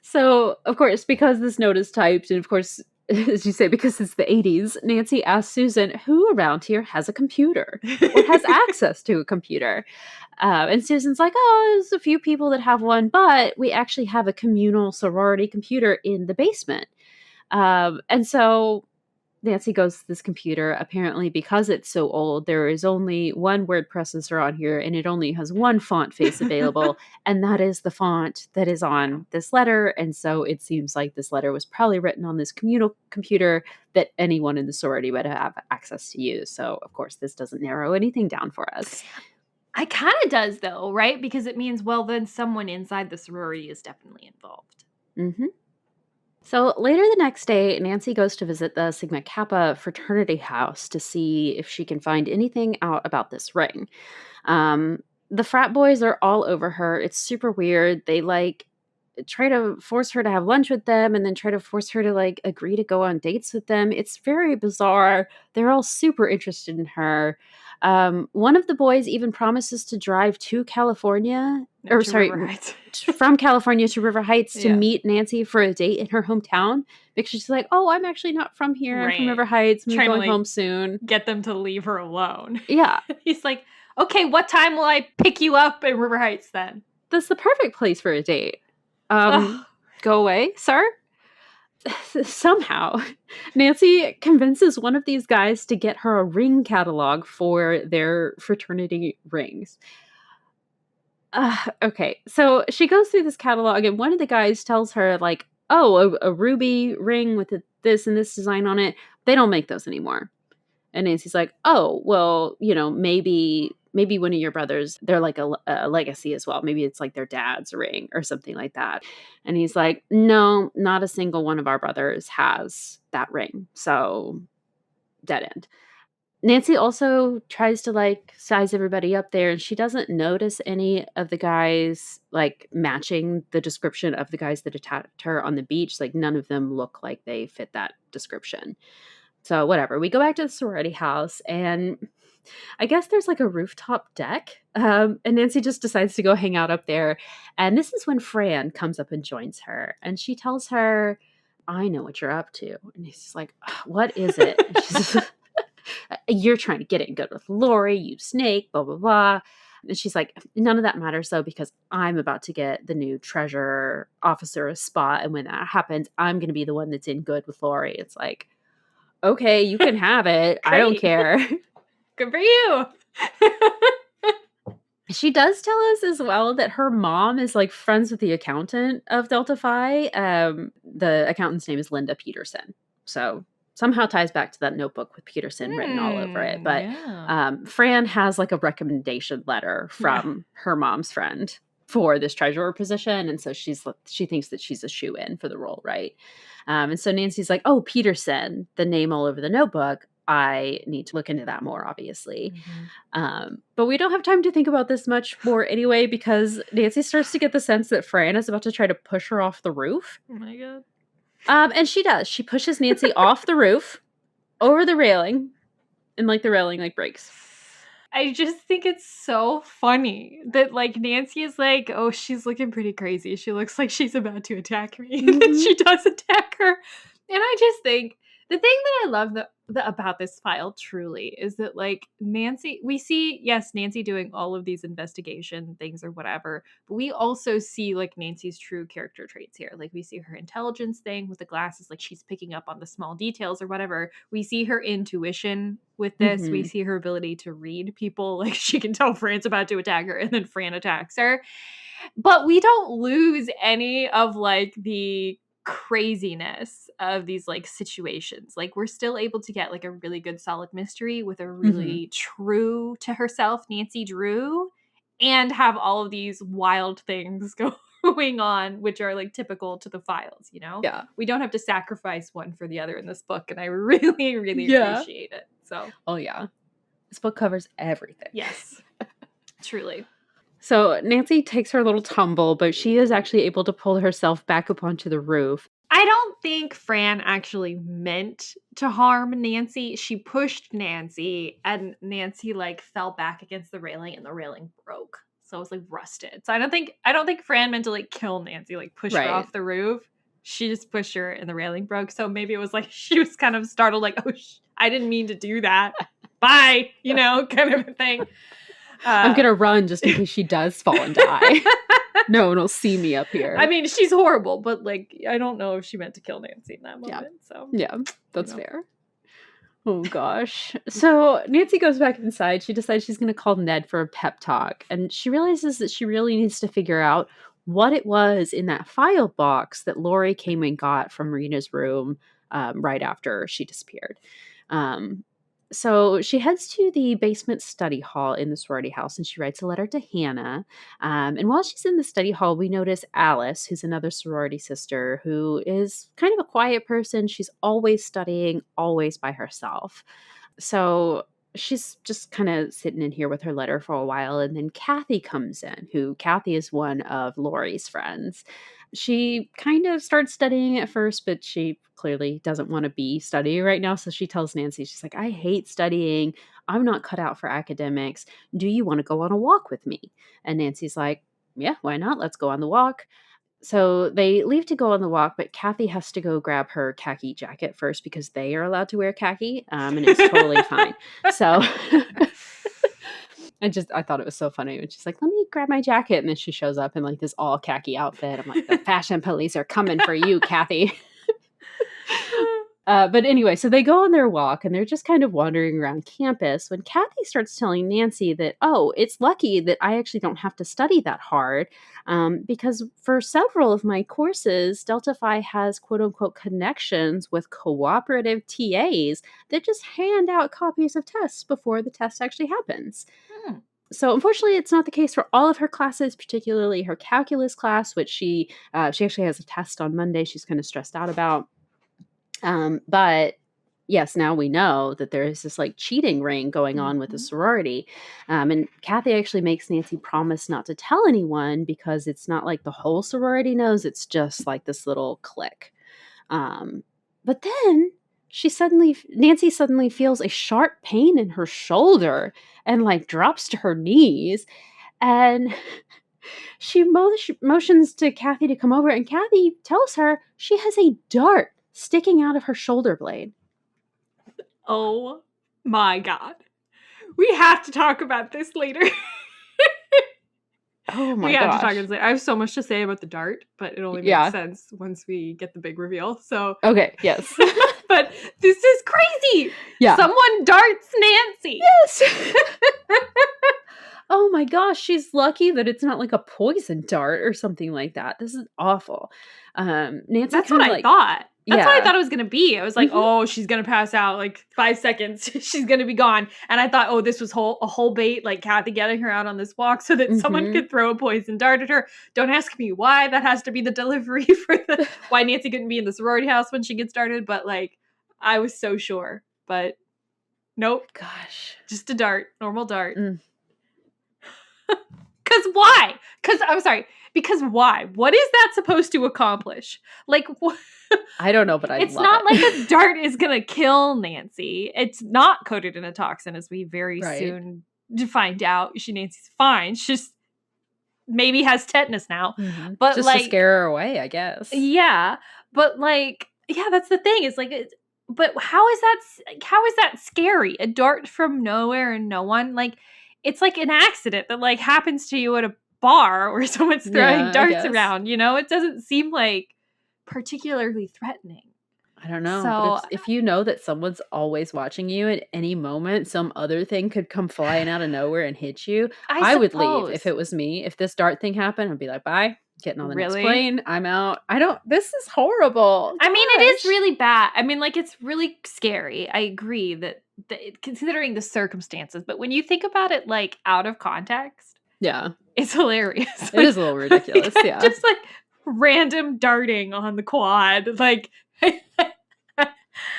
So, of course, because this note is typed, and of course, as you say, because it's the 80s, Nancy asks Susan who around here has a computer or has access to a computer. And Susan's like, oh, there's a few people that have one, but we actually have a communal sorority computer in the basement. And so Nancy goes to this computer. Apparently, because it's so old, there is only one word processor on here, and it only has one font face available, and that is the font that is on this letter. And so it seems like this letter was probably written on this communal computer that anyone in the sorority would have access to use. So, of course, this doesn't narrow anything down for us. It kind of does, though, right? Because it means, well, then someone inside the sorority is definitely involved. Mm-hmm. So later the next day, Nancy goes to visit the Sigma Kappa fraternity house to see if she can find anything out about this ring. The frat boys are all over her. It's super weird. They try to force her to have lunch with them and then try to force her to agree to go on dates with them. It's very bizarre. They're all super interested in her. One of the boys even promises to drive to California, from California to River Heights to meet Nancy for a date in her hometown, because she's like, oh, I'm actually not from here. I'm from River Heights. I'm going home soon. Get them to leave her alone. Yeah. He's like, okay, what time will I pick you up in River Heights then? That's the perfect place for a date. Go away, sir. Somehow, Nancy convinces one of these guys to get her a ring catalog for their fraternity rings. Okay, so she goes through this catalog, and one of the guys tells her, a ruby ring with this and this design on it, they don't make those anymore. And Nancy's like, oh, well, maybe one of your brothers, they're like a legacy as well. Maybe it's like their dad's ring or something like that. And he's like, no, not a single one of our brothers has that ring. So dead end. Nancy also tries to size everybody up there, and she doesn't notice any of the guys matching the description of the guys that attacked her on the beach. None of them look like they fit that description. So whatever. We go back to the sorority house, and I guess there's a rooftop deck. And Nancy just decides to go hang out up there. And this is when Fran comes up and joins her. And she tells her, I know what you're up to. And he's like, what is it? And she's you're trying to get in good with Lori, you snake, blah, blah, blah. And she's like, none of that matters, though, because I'm about to get the new treasure officer spot. And when that happens, I'm going to be the one that's in good with Lori. It's like, okay, you can have it. I don't care. Good for you. She does tell us as well that her mom is friends with the accountant of Delta Phi. The accountant's name is Linda Peterson. So somehow ties back to that notebook with Peterson written all over it. But Fran has a recommendation letter from her mom's friend for this treasurer position. And so she thinks that she's a shoo-in for the role, right? And so Nancy's like, oh, Peterson, the name all over the notebook. I need to look into that more, obviously. Mm-hmm. But we don't have time to think about this much more anyway, because Nancy starts to get the sense that Fran is about to try to push her off the roof. Oh my God. And she does. She pushes Nancy off the roof, over the railing, and the railing breaks. I just think it's so funny that Nancy is oh, she's looking pretty crazy. She looks like she's about to attack me. Mm-hmm. And then she does attack her. And I just think the thing that I love about this file truly is that Nancy, we see, yes, Nancy doing all of these investigation things or whatever, but we also see Nancy's true character traits here. We see her intelligence thing with the glasses, she's picking up on the small details or whatever. We see her intuition with this. Mm-hmm. We see her ability to read people. She can tell Fran's about to attack her and then Fran attacks her. But we don't lose any of the craziness of these situations. We're still able to get a really good solid mystery with a really true to herself Nancy Drew, and have all of these wild things going on, which are typical to the files, Yeah. We don't have to sacrifice one for the other in this book, and I really, really appreciate it. So oh yeah, this book covers everything. Yes. Truly. So Nancy takes her little tumble, but she is actually able to pull herself back up onto the roof. I don't think Fran actually meant to harm Nancy. She pushed Nancy, and Nancy fell back against the railing, and the railing broke. So it was rusted. So I don't think Fran meant to kill Nancy, push her off the roof. She just pushed her, and the railing broke. So maybe it was she was kind of startled, oh, I didn't mean to do that. Bye, kind of a thing. I'm going to run just in case she does fall and die. No one will see me up here. I mean, she's horrible, but I don't know if she meant to kill Nancy in that moment. Yeah. So yeah, that's fair. Oh gosh. So Nancy goes back inside. She decides she's going to call Ned for a pep talk. And she realizes that she really needs to figure out what it was in that file box that Lori came and got from Rena's room right after she disappeared. Um, so she heads to the basement study hall in the sorority house and she writes a letter to Hannah. And while she's in the study hall, we notice Alice, who's another sorority sister, who is kind of a quiet person. She's always studying, always by herself. So she's just kind of sitting in here with her letter for a while. And then Kathy comes in, who Kathy is one of Lori's friends. She kind of starts studying at first, but she clearly doesn't want to be studying right now. So she tells Nancy, she's like, I hate studying. I'm not cut out for academics. Do you want to go on a walk with me? And Nancy's like, yeah, why not? Let's go on the walk. So they leave to go on the walk, but Kathy has to go grab her khaki jacket first because they are allowed to wear khaki, and it's totally fine. So I thought it was so funny. And she's like, let me grab my jacket. And then she shows up in like this all khaki outfit. I'm like, the fashion police are coming for you, Kathy. But anyway, so they go on their walk and they're just kind of wandering around campus when Kathy starts telling Nancy that, oh, it's lucky that I actually don't have to study that hard because for several of my courses, Delta Phi has quote unquote connections with cooperative TAs that just hand out copies of tests before the test actually happens. So unfortunately, it's not the case for all of her classes, particularly her calculus class, which she actually has a test on Monday she's kind of stressed out about. But yes, now we know that there is this like cheating ring going on with the sorority. And Kathy actually makes Nancy promise not to tell anyone because it's not like the whole sorority knows. It's just like this little clique. But then Nancy suddenly feels a sharp pain in her shoulder and like drops to her knees. And she motions to Kathy to come over, and Kathy tells her she has a dart sticking out of her shoulder blade. Oh my God. We have to talk about this later. Oh my gosh. gosh. Have to talk about this later. I have so much to say about the dart, but it only makes sense once we get the big reveal. So okay, yes. But this is crazy. Yeah. Someone darts Nancy. Yes. Oh my gosh, she's lucky that it's not like a poison dart or something like that. This is awful. Nancy, that's what I thought. That's what I thought it was going to be. I was like, oh, she's going to pass out like 5 seconds. She's going to be gone. And I thought, oh, this was a whole bait, like Kathy getting her out on this walk so that someone could throw a poison dart at her. Don't ask me why that has to be the delivery for why Nancy couldn't be in the sorority house when she gets started. But like, I was so sure. But nope. Gosh. Just a dart. Normal dart. Because why? Because why? What is that supposed to accomplish? Like, what? I don't know, but it's not like a dart is going to kill Nancy. It's not coated in a toxin, as we very soon find out. Nancy's fine. She just maybe has tetanus now. But just like, to scare her away, I guess. Yeah. But like, yeah, that's the thing. It's like, but how is that scary? A dart from nowhere and no one? Like, it's like an accident that like happens to you at a bar where someone's throwing darts around, you know? It doesn't seem like particularly threatening. I don't know. So, but if you know that someone's always watching you at any moment, some other thing could come flying out of nowhere and hit you. I would leave if it was me. If this dart thing happened, I'd be like, bye. Getting on the next plane. I'm out. This is horrible. I mean, it is really bad. I mean, like, it's really scary. I agree that considering the circumstances, but when you think about it, like, out of context, it's hilarious. It is a little ridiculous. Yeah. Just like random darting on the quad. Like,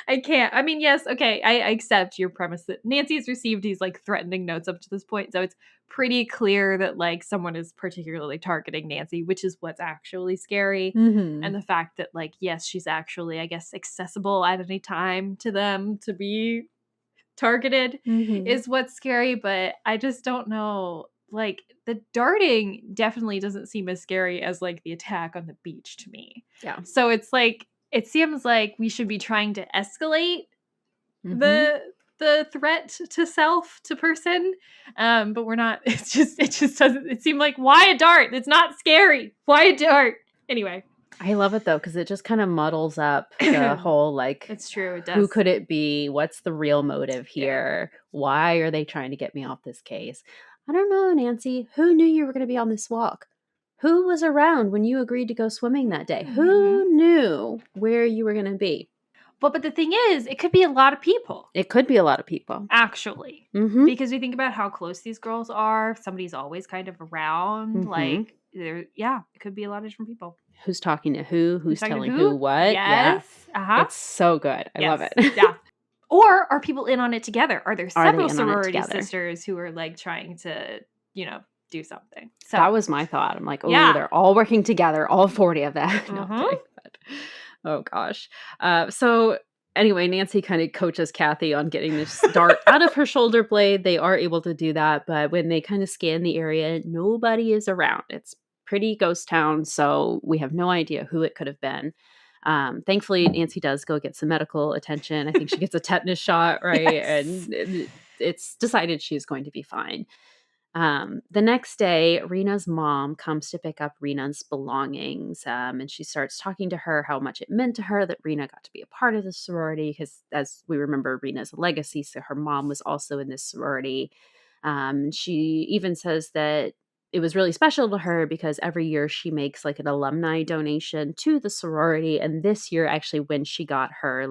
I can't. I mean, yes, okay, I accept your premise that Nancy has received these like threatening notes up to this point, so it's pretty clear that like someone is particularly targeting Nancy, which is what's actually scary. And the fact that like, yes, she's actually, I guess, accessible at any time to them to be targeted is what's scary. But I just don't know. Like, the darting definitely doesn't seem as scary as like the attack on the beach to me. Yeah. So it's like, it seems like we should be trying to escalate the threat to self to person, but we're not. It just doesn't. It seemed like, why a dart? It's not scary. Why a dart? Anyway, I love it though, because it just kind of muddles up the whole like, It's true. It does. who could it be? What's the real motive Yeah. here? Why are they trying to get me off this case? I don't know, Nancy. Who knew you were going to be on this walk? Who was around when you agreed to go swimming that day? Who knew where you were going to be? But the thing is, it could be a lot of people. It could be a lot of people. Actually. Mm-hmm. Because we think about how close these girls are. Somebody's always kind of around. Mhm. Like, it could be a lot of different people. Who's talking to who? Who's talking to telling who? who what? Yes. Yeah. Uh-huh. It's so good. I love it. Yeah. Or are people in on it together? Are there Are they several in on it sorority together? sisters who are like trying to, do something? So That was my thought. I'm like, oh, Yeah. they're all working together, all 40 of them. No, I'm Mhm. kidding, but- oh gosh. So anyway, Nancy kind of coaches Kathy on getting this dart out of her shoulder blade. They are able to do that, but when they kind of scan the area, nobody is around. It's pretty ghost town, so we have no idea who it could have been. Thankfully, Nancy does go get some medical attention. I think she gets a tetanus shot, right? Yes. And it's decided she's going to be fine. The next day, Rena's mom comes to pick up Rena's belongings, and she starts talking to her how much it meant to her that Rena got to be a part of the sorority because, as we remember, Rena's a legacy, so her mom was also in this sorority. She even says that it was really special to her because every year she makes like an alumni donation to the sorority, and this year, actually, when she got her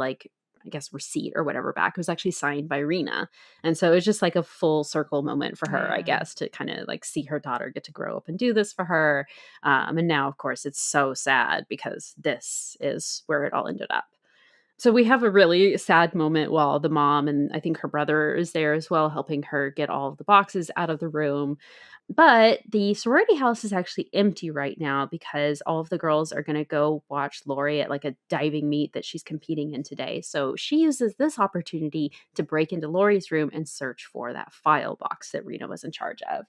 I guess receipt or whatever back, it was actually signed by Rena. And so it was just like a full circle moment for her, I guess, to kind of like see her daughter get to grow up and do this for her. And now, of course, it's so sad because this is where it all ended up. So we have a really sad moment while the mom and I think her brother is there as well, helping her get all of the boxes out of the room. But the sorority house is actually empty right now because all of the girls are going to go watch Lori at like a diving meet that she's competing in today. So she uses this opportunity to break into Lori's room and search for that file box that Rena was in charge of.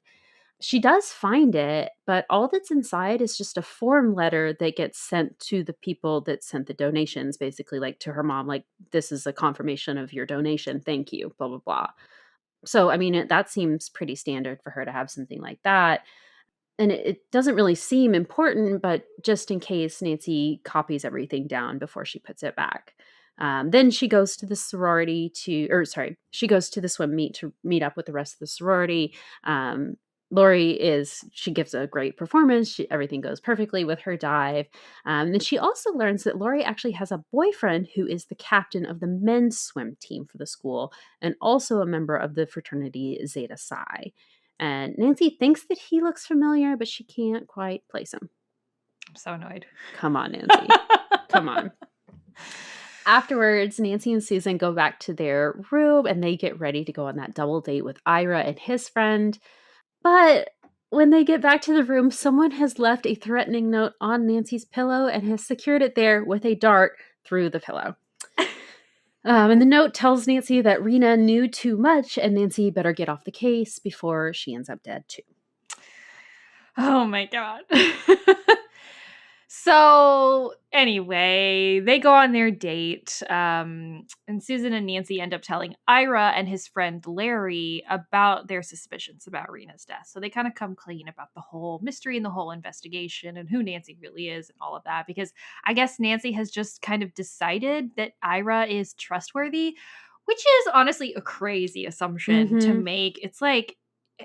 She does find it, but all that's inside is just a form letter that gets sent to the people that sent the donations, basically like to her mom, like, this is a confirmation of your donation. Thank you, blah, blah, blah. So, I mean, that seems pretty standard for her to have something like that. And it doesn't really seem important, but just in case, Nancy copies everything down before she puts it back. Then she goes to the she goes to the swim meet to meet up with the rest of the sorority. She gives a great performance. Everything goes perfectly with her dive. And she also learns that Lori actually has a boyfriend who is the captain of the men's swim team for the school and also a member of the fraternity Zeta Psi. And Nancy thinks that he looks familiar, but she can't quite place him. I'm so annoyed. Come on, Nancy. Come on. Afterwards, Nancy and Susan go back to their room and they get ready to go on that double date with Ira and his friend. But when they get back to the room, someone has left a threatening note on Nancy's pillow and has secured it there with a dart through the pillow. And the note tells Nancy that Rena knew too much and Nancy better get off the case before she ends up dead too. Oh my God. So anyway, they go on their date, and Susan and Nancy end up telling Ira and his friend Larry about their suspicions about Rena's death. So they kind of come clean about the whole mystery and the whole investigation and who Nancy really is and all of that, because I guess Nancy has just kind of decided that Ira is trustworthy, which is honestly a crazy assumption to make. It's like,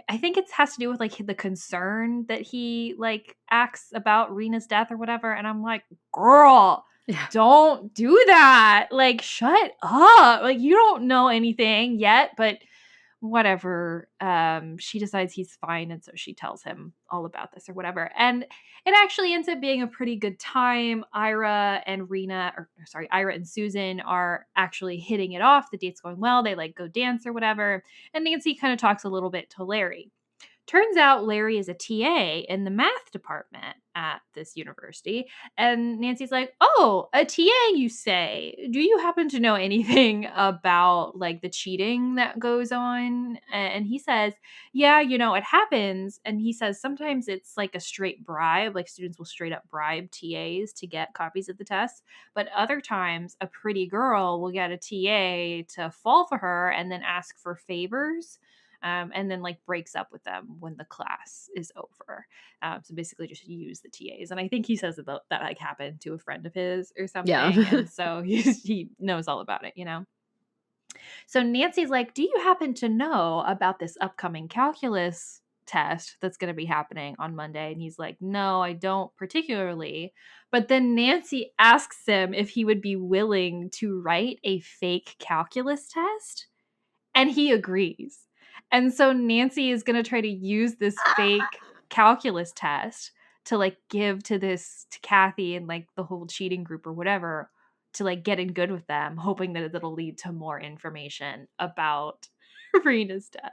I think it has to do with like the concern that he like acts about Rena's death or whatever. And I'm like, girl, don't do that. Like, shut up. Like, you don't know anything yet, but whatever. She decides he's fine. And so she tells him all about this or whatever. And it actually ends up being a pretty good time. Ira and Susan are actually hitting it off. The date's going well. They like go dance or whatever. And Nancy kind of talks a little bit to Larry. Turns out Larry is a TA in the math department at this university. And Nancy's like, oh, a TA, you say? Do you happen to know anything about like the cheating that goes on? And he says, yeah, it happens. And he says sometimes it's like a straight bribe, like students will straight up bribe TAs to get copies of the tests. But other times a pretty girl will get a TA to fall for her and then ask for favors. and then like breaks up with them when the class is over. So basically just use the TAs. And I think he says that like happened to a friend of his or something. And so he knows all about it, you know? So Nancy's like, do you happen to know about this upcoming calculus test that's going to be happening on Monday? And he's like, no, I don't particularly. But then Nancy asks him if he would be willing to write a fake calculus test. And he agrees. And so Nancy is going to try to use this fake calculus test to like give to Kathy and like the whole cheating group or whatever, to like get in good with them, hoping that it'll lead to more information about Rena's death.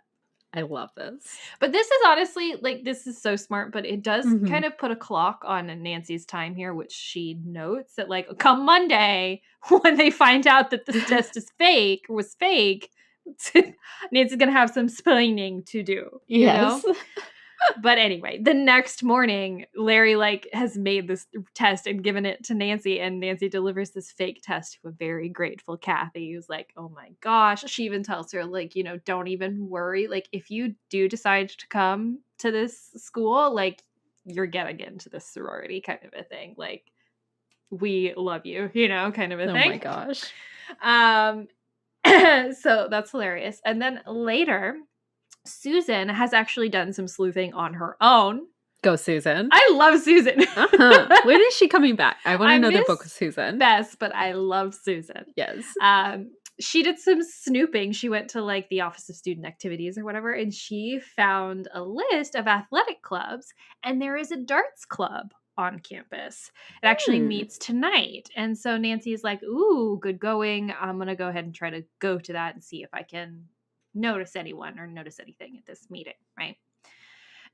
I love this. But this is honestly, like, this is so smart, but it does kind of put a clock on Nancy's time here, which she notes that, like, come Monday, when they find out that this test was fake, Nancy's gonna have some splaining to do, you know? But anyway, the next morning, Larry like has made this test and given it to Nancy, and Nancy delivers this fake test to a very grateful Kathy, who's like, oh my gosh. She even tells her, like, you know, don't even worry. Like, if you do decide to come to this school, like, you're getting into this sorority kind of a thing. Like, we love you, you know, kind of a thing. Oh my gosh. So that's hilarious. And then later, Susan has actually done some sleuthing on her own. Go, Susan. I love Susan. When is she coming back? I want to know the book of Susan. Bess, but I love Susan. Yes. She did some snooping. She went to like the Office of Student Activities or whatever, and she found a list of athletic clubs, and there is a darts club on campus. It actually meets tonight. And so Nancy is like, ooh, good going. I'm going to go ahead and try to go to that and see if I can notice anyone or notice anything at this meeting, right?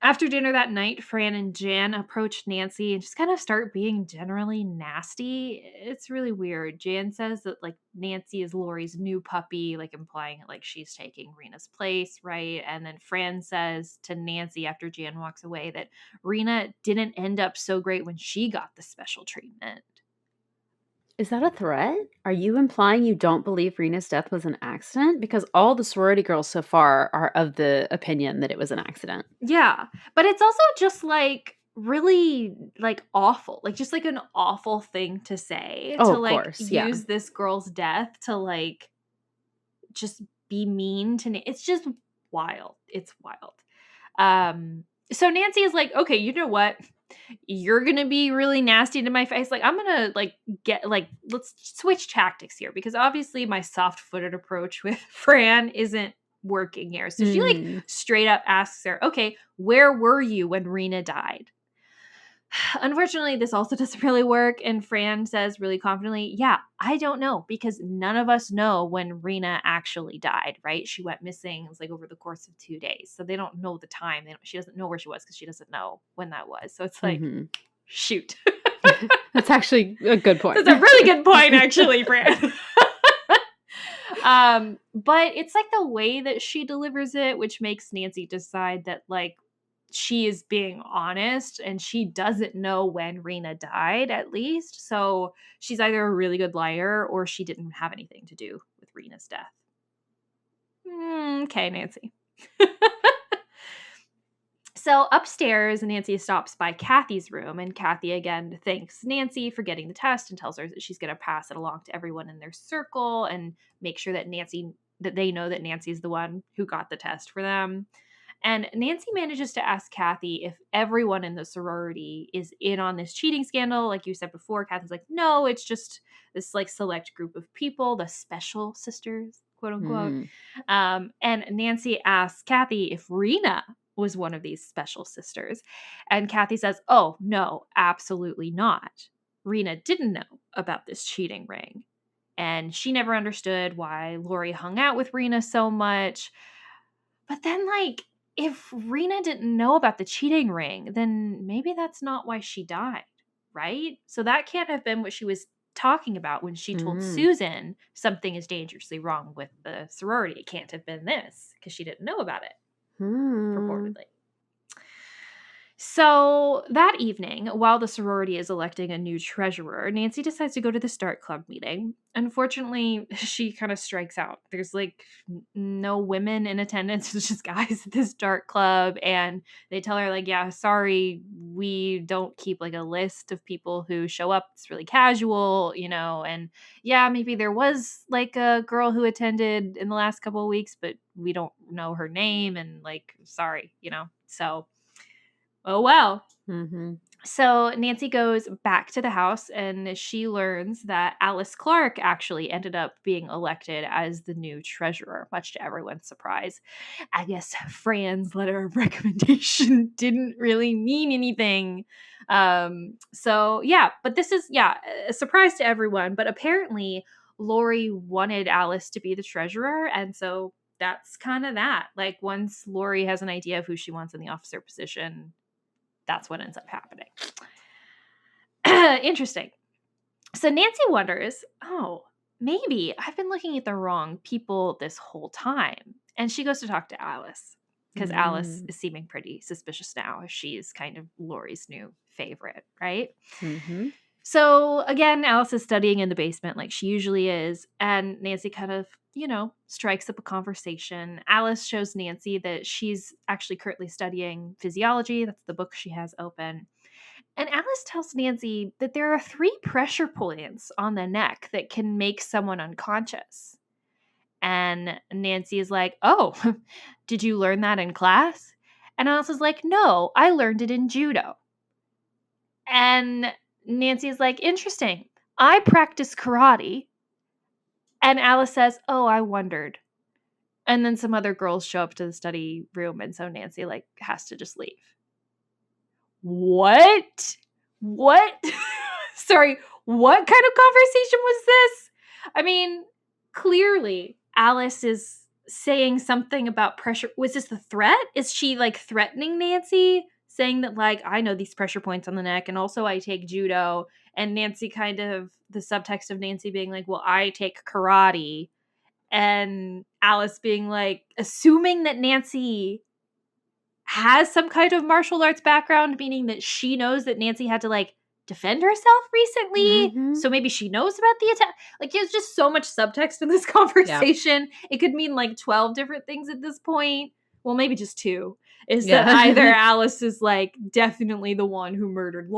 After dinner that night, Fran and Jan approach Nancy and just kind of start being generally nasty. It's really weird. Jan says that like Nancy is Lori's new puppy, like implying like she's taking Rena's place, right? And then Fran says to Nancy after Jan walks away that Rena didn't end up so great when she got the special treatment. Is that a threat? Are you implying you don't believe Rena's death was an accident? Because all the sorority girls so far are of the opinion that it was an accident. Yeah, but it's also just like really like awful, like just like an awful thing to say, to like of course, use this girl's death to like just be mean to It's just wild. It's wild. So Nancy is like, okay, you know what? You're going to be really nasty to my face. Like, I'm going to like let's switch tactics here, because obviously my soft-footed approach with Fran isn't working here. So she like straight up asks her, okay, where were you when Rena died? Unfortunately, this also doesn't really work. And Fran says really confidently, yeah, I don't know, because none of us know when Rena actually died, right? She went missing. It was like over the course of 2 days. So they don't know the time. She doesn't know where she was because she doesn't know when that was. So it's like, shoot. That's actually a good point. That's a really good point, actually, Fran. But it's like the way that she delivers it, which makes Nancy decide that like, she is being honest and she doesn't know when Rena died, at least. So she's either a really good liar or she didn't have anything to do with Rena's death. Okay, Nancy. So upstairs, Nancy stops by Kathy's room, and Kathy again thanks Nancy for getting the test and tells her that she's going to pass it along to everyone in their circle and make sure that they know that Nancy's the one who got the test for them. And Nancy manages to ask Kathy if everyone in the sorority is in on this cheating scandal. Like you said before, Kathy's like, no, it's just this like select group of people, the special sisters, quote unquote. And Nancy asks Kathy if Rena was one of these special sisters. And Kathy says, oh, no, absolutely not. Rena didn't know about this cheating ring. And she never understood why Lori hung out with Rena so much. But then like, if Rena didn't know about the cheating ring, then maybe that's not why she died, right? So that can't have been what she was talking about when she told Susan something is dangerously wrong with the sorority. It can't have been this, because she didn't know about it, purportedly. So that evening, while the sorority is electing a new treasurer, Nancy decides to go to the Start Club meeting. Unfortunately, she kind of strikes out. There's like no women in attendance. It's just guys at this Start Club. And they tell her, like, yeah, sorry, we don't keep like a list of people who show up. It's really casual, and yeah, maybe there was like a girl who attended in the last couple of weeks, but we don't know her name. And like, sorry, so. Oh, well. Mm-hmm. So Nancy goes back to the house and she learns that Alice Clark actually ended up being elected as the new treasurer, much to everyone's surprise. I guess Fran's letter of recommendation didn't really mean anything. But this is, a surprise to everyone. But apparently Lori wanted Alice to be the treasurer. And so that's kind of that. Like once Lori has an idea of who she wants in the officer position, that's what ends up happening. Interesting. So Nancy wonders, maybe I've been looking at the wrong people this whole time. And she goes to talk to Alice because Alice is seeming pretty suspicious now. She's kind of Lori's new favorite, right? Mm-hmm. So again, Alice is studying in the basement like she usually is. And Nancy kind of, strikes up a conversation. Alice shows Nancy that she's actually currently studying physiology. That's the book she has open. And Alice tells Nancy that there are 3 pressure points on the neck that can make someone unconscious. And Nancy is like, oh, did you learn that in class? And Alice is like, no, I learned it in judo. And Nancy is like, interesting. I practice karate. And Alice says, oh, I wondered. And then some other girls show up to the study room. And so Nancy has to just leave. What? Sorry, what kind of conversation was this? I mean, clearly Alice is saying something about pressure. Was this the threat? Is she threatening Nancy? Saying that I know these pressure points on the neck and also I take judo. And Nancy the subtext of Nancy being like, well, I take karate. And Alice being assuming that Nancy has some kind of martial arts background, meaning that she knows that Nancy had to defend herself recently. Mm-hmm. So maybe she knows about the attack. There's just so much subtext in this conversation. Yeah. It could mean 12 different things at this point. Well, maybe just 2. Is that either Alice is definitely the one who murdered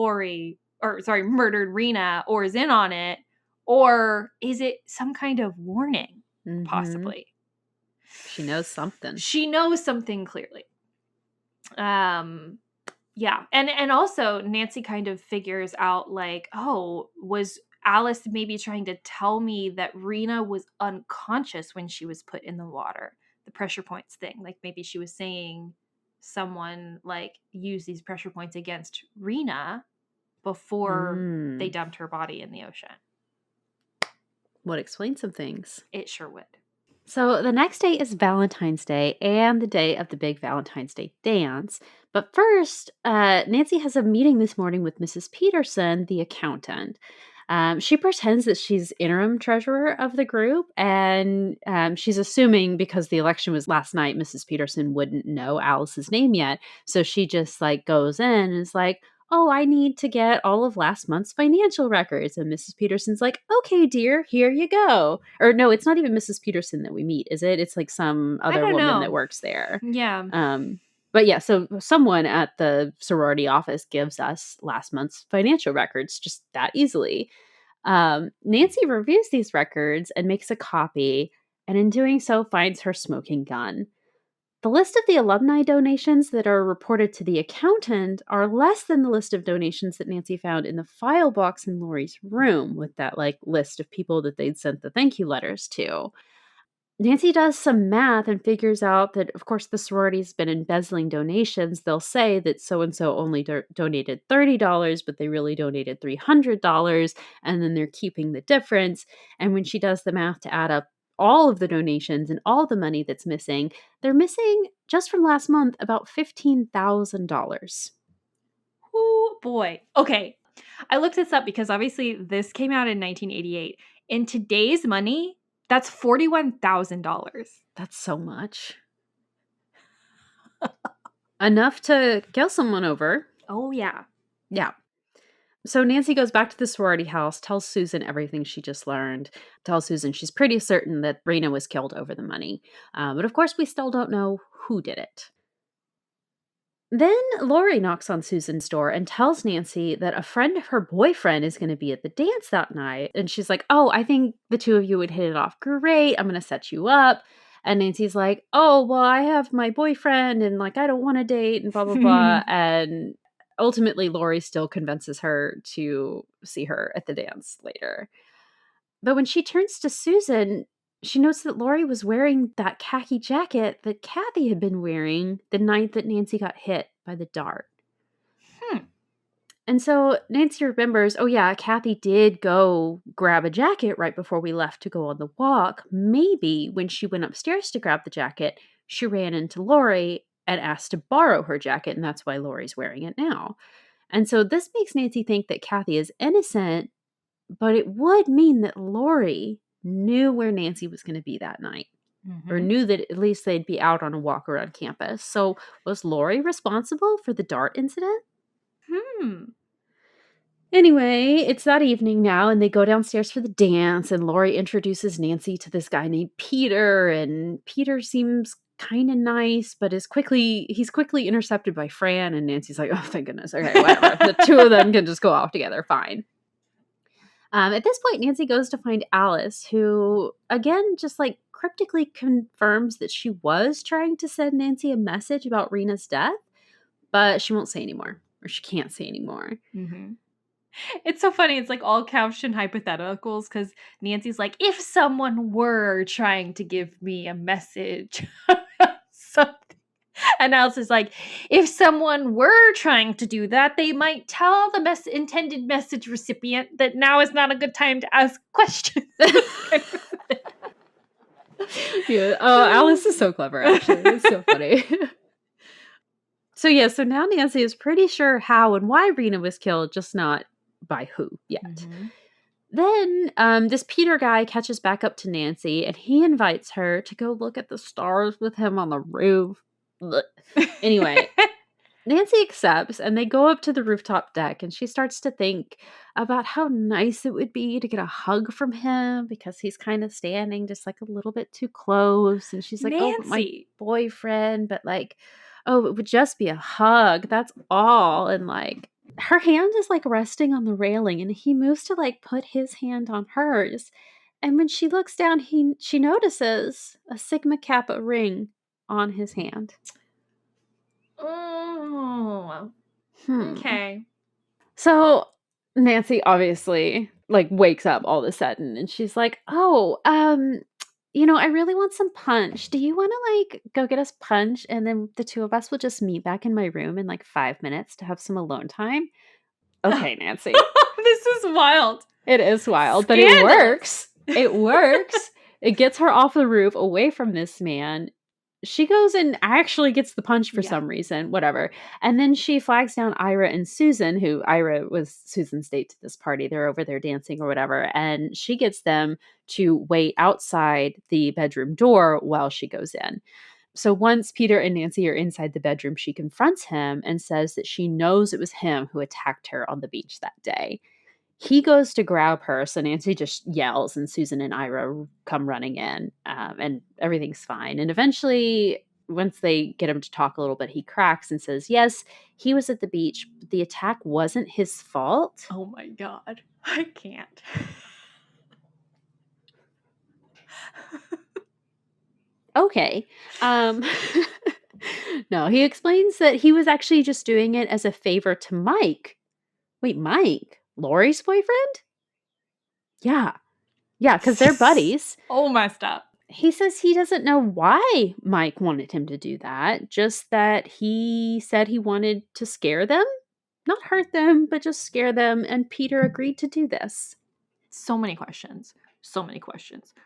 murdered Rena or is in on it, or is it some kind of warning? Mm-hmm. Possibly. She knows something. She knows something clearly. Yeah. And also Nancy kind of figures out was Alice maybe trying to tell me that Rena was unconscious when she was put in the water? The pressure points thing. Maybe she was saying someone use these pressure points against Rena before they dumped her body in the ocean. Would explain some things. It sure would. So the next day is Valentine's Day and the day of the big Valentine's Day dance. But first, Nancy has a meeting this morning with Mrs. Peterson, the accountant. She pretends that she's interim treasurer of the group, and she's assuming because the election was last night, Mrs. Peterson wouldn't know Alice's name yet. So she just goes in and is like, oh, I need to get all of last month's financial records. And Mrs. Peterson's like, okay, dear, here you go. Or no, it's not even Mrs. Peterson that we meet, is it? It's some other woman that works there. Yeah. But yeah, so someone at the sorority office gives us last month's financial records just that easily. Nancy reviews these records and makes a copy, and in doing so finds her smoking gun. The list of the alumni donations that are reported to the accountant are less than the list of donations that Nancy found in the file box in Lori's room with that list of people that they'd sent the thank you letters to. Nancy does some math and figures out that, of course, the sorority's been embezzling donations. They'll say that so-and-so only donated $30, but they really donated $300, and then they're keeping the difference. And when she does the math to add up all of the donations and all the money that's missing, they're missing, just from last month, about $15,000. Oh, boy. Okay. I looked this up because obviously this came out in 1988. In today's money, that's $41,000. That's so much. Enough to kill someone over. Oh, yeah. Yeah. So Nancy goes back to the sorority house, tells Susan everything she just learned, tells Susan she's pretty certain that Rena was killed over the money. But of course, we still don't know who did it. Then Lori knocks on Susan's door and tells Nancy that a friend of her boyfriend is going to be at the dance that night. And she's like, oh, I think the two of you would hit it off great. I'm going to set you up. And Nancy's like, oh, well, I have my boyfriend and like, I don't want to date and blah, blah, blah. And ultimately, Lori still convinces her to see her at the dance later. But when she turns to Susan, she notes that Lori was wearing that khaki jacket that Kathy had been wearing the night that Nancy got hit by the dart. And so Nancy remembers, oh yeah, Kathy did go grab a jacket right before we left to go on the walk. Maybe when she went upstairs to grab the jacket, she ran into Lori and asked to borrow her jacket, and that's why Lori's wearing it now. And so this makes Nancy think that Kathy is innocent, but it would mean that Lori knew where Nancy was going to be that night, or knew that at least they'd be out on a walk around campus. So was Lori responsible for the dart incident? Anyway, it's that evening now, and they go downstairs for the dance, and Lori introduces Nancy to this guy named Peter, and Peter seems kind of nice, but he's quickly intercepted by Fran, and Nancy's like, oh, thank goodness. Okay, whatever. The two of them can just go off together. Fine. At this point, Nancy goes to find Alice, who, again, just like cryptically confirms that she was trying to send Nancy a message about Rena's death, but she won't say anymore, or she can't say anymore. It's so funny. It's like all caption hypotheticals because Nancy's like, if someone were trying to give me a message, something. And Alice is like, if someone were trying to do that, they might tell the intended message recipient that now is not a good time to ask questions. Yeah. Oh, Alice is so clever, actually. It's so funny. So now Nancy is pretty sure how and why Rena was killed, just not by who yet. Then this Peter guy catches back up to Nancy, and he invites her to go look at the stars with him on the roof. Anyway, Nancy accepts, and they go up to the rooftop deck, and she starts to think about how nice it would be to get a hug from him because he's kind of standing just like a little bit too close. And she's like, oh, but my boyfriend, but like, oh, it would just be a hug. That's all. And like, her hand is like resting on the railing, and he moves to like put his hand on hers. And when she looks down, she notices a Sigma Kappa ring on his hand. Oh, okay. So Nancy obviously like wakes up all of a sudden, and she's like, oh, I really want some punch. Do you want to like go get us punch? And then the two of us will just meet back in my room in like 5 minutes to have some alone time. Okay, Nancy. This is wild. It is wild, but it works. It works. It gets her off the roof away from this man. She goes and actually gets the punch for some reason, whatever. And then she flags down Ira and Susan, who Ira was Susan's date to this party. They're over there dancing or whatever. And she gets them to wait outside the bedroom door while she goes in. So once Peter and Nancy are inside the bedroom, she confronts him and says that she knows it was him who attacked her on the beach that day. He goes to grab her, so Nancy just yells, and Susan and Ira come running in, and everything's fine. And eventually, once they get him to talk a little bit, he cracks and says, yes, he was at the beach, but the attack wasn't his fault. Oh my God. I can't. Okay. No, he explains that he was actually just doing it as a favor to Mike. Wait, Mike? Lori's boyfriend? Yeah, because they're buddies. Oh, messed up. He says he doesn't know why Mike wanted him to do that, just that he said he wanted to scare them. Not hurt them, but just scare them, and Peter agreed to do this. So many questions.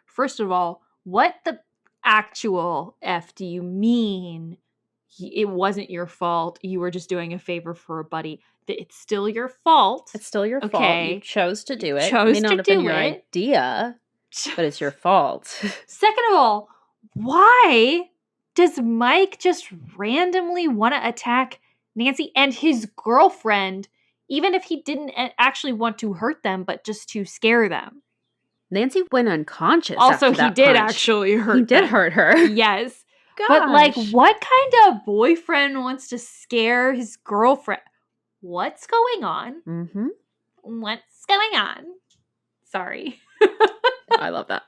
First of all, what the actual F do you mean it wasn't your fault? You were just doing a favor for a buddy. It's still your fault. It's still your fault. You chose to do it. It may not have been your idea, but it's your fault. Second of all, why does Mike just randomly want to attack Nancy and his girlfriend, even if he didn't actually want to hurt them, but just to scare them. Nancy went unconscious Also, after that he did punch. actually hurt He did them. hurt her. Yes. Gosh. But, like, what kind of boyfriend wants to scare his girlfriend? What's going on? Mm-hmm. What's going on? Sorry. I love that.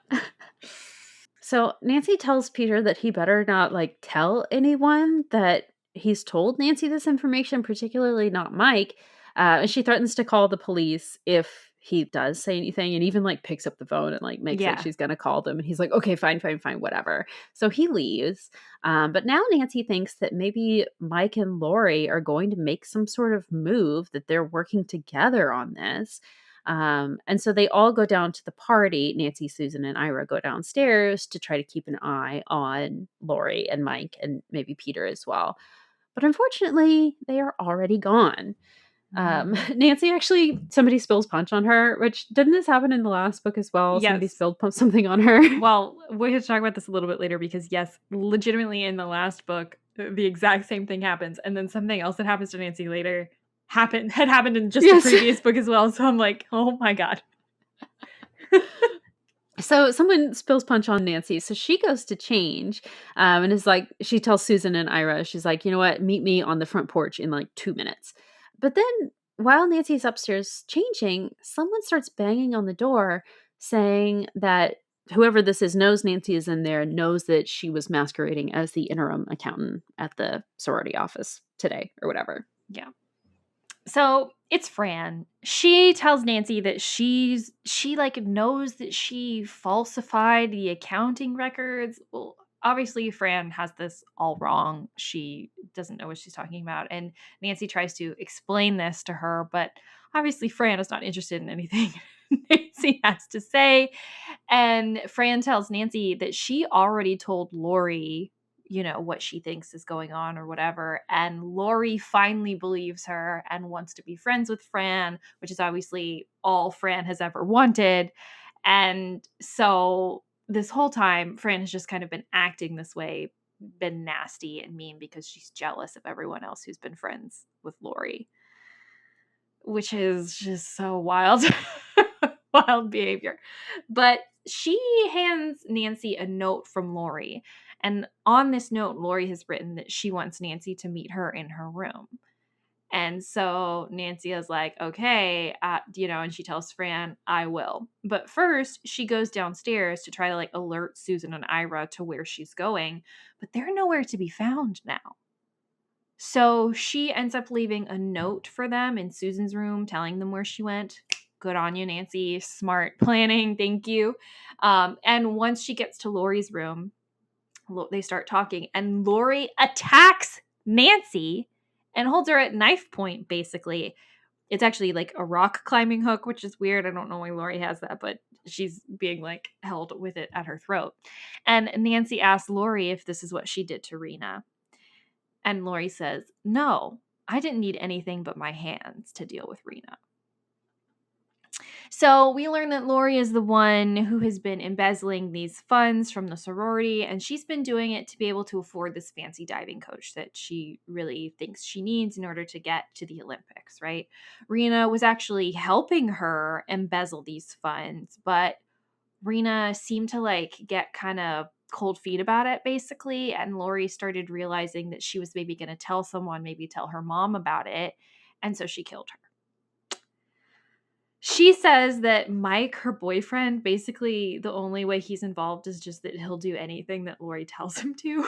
So Nancy tells Peter that he better not, like, tell anyone that he's told Nancy this information, particularly not Mike. And she threatens to call the police if he does say anything, and even, like, picks up the phone and, like, makes like she's gonna call them. And he's like, okay, fine, whatever. So he leaves. But now Nancy thinks that maybe Mike and Lori are going to make some sort of move, that they're working together on this. And so they all go down to the party. Nancy, Susan, and Ira go downstairs to try to keep an eye on Lori and Mike and maybe Peter as well. But unfortunately, they are already gone. Nancy somebody spills punch on her, which didn't this happen in the last book as well? Yes. Somebody spilled something on her. Well, we're going to talk about this a little bit later because, yes, legitimately in the last book, the exact same thing happens. And then something else that happens to Nancy later had happened in just the previous book as well. So I'm like, oh my God. So someone spills punch on Nancy. So she goes to change and is like, she tells Susan and Ira, she's like, you know what, meet me on the front porch in like 2 minutes. But then while Nancy's upstairs changing, someone starts banging on the door saying that whoever this is knows Nancy is in there, knows that she was masquerading as the interim accountant at the sorority office today or whatever. Yeah. So it's Fran. She tells Nancy that she like knows that she falsified the accounting records. Well, obviously Fran has this all wrong. She doesn't know what she's talking about. And Nancy tries to explain this to her, but obviously Fran is not interested in anything Nancy has to say. And Fran tells Nancy that she already told Lori, you know, what she thinks is going on or whatever. And Lori finally believes her and wants to be friends with Fran, which is obviously all Fran has ever wanted. And so this whole time, Fran has just kind of been acting this way, been nasty and mean because she's jealous of everyone else who's been friends with Lori, which is just so wild. Wild behavior. But she hands Nancy a note from Lori. And on this note, Lori has written that she wants Nancy to meet her in her room. And so Nancy is like, okay, you know, and she tells Fran, I will. But first, she goes downstairs to try to like alert Susan and Ira to where she's going. But they're nowhere to be found now. So she ends up leaving a note for them in Susan's room, telling them where she went. Good on you, Nancy. Smart planning. Thank you. And once she gets to Lori's room, they start talking. And Lori attacks Nancy and holds her at knife point, basically. It's actually like a rock climbing hook, which is weird. I don't know why Lori has that, but she's being like held with it at her throat. And Nancy asks Lori if this is what she did to Rena. And Lori says, no, I didn't need anything but my hands to deal with Rena. So we learn that Lori is the one who has been embezzling these funds from the sorority, and she's been doing it to be able to afford this fancy diving coach that she really thinks she needs in order to get to the Olympics, right? Rena was actually helping her embezzle these funds, but Rena seemed to like get kind of cold feet about it, basically, and Lori started realizing that she was maybe going to tell someone, maybe tell her mom about it, and so she killed her. She says that Mike, her boyfriend, basically the only way he's involved is just that he'll do anything that Lori tells him to.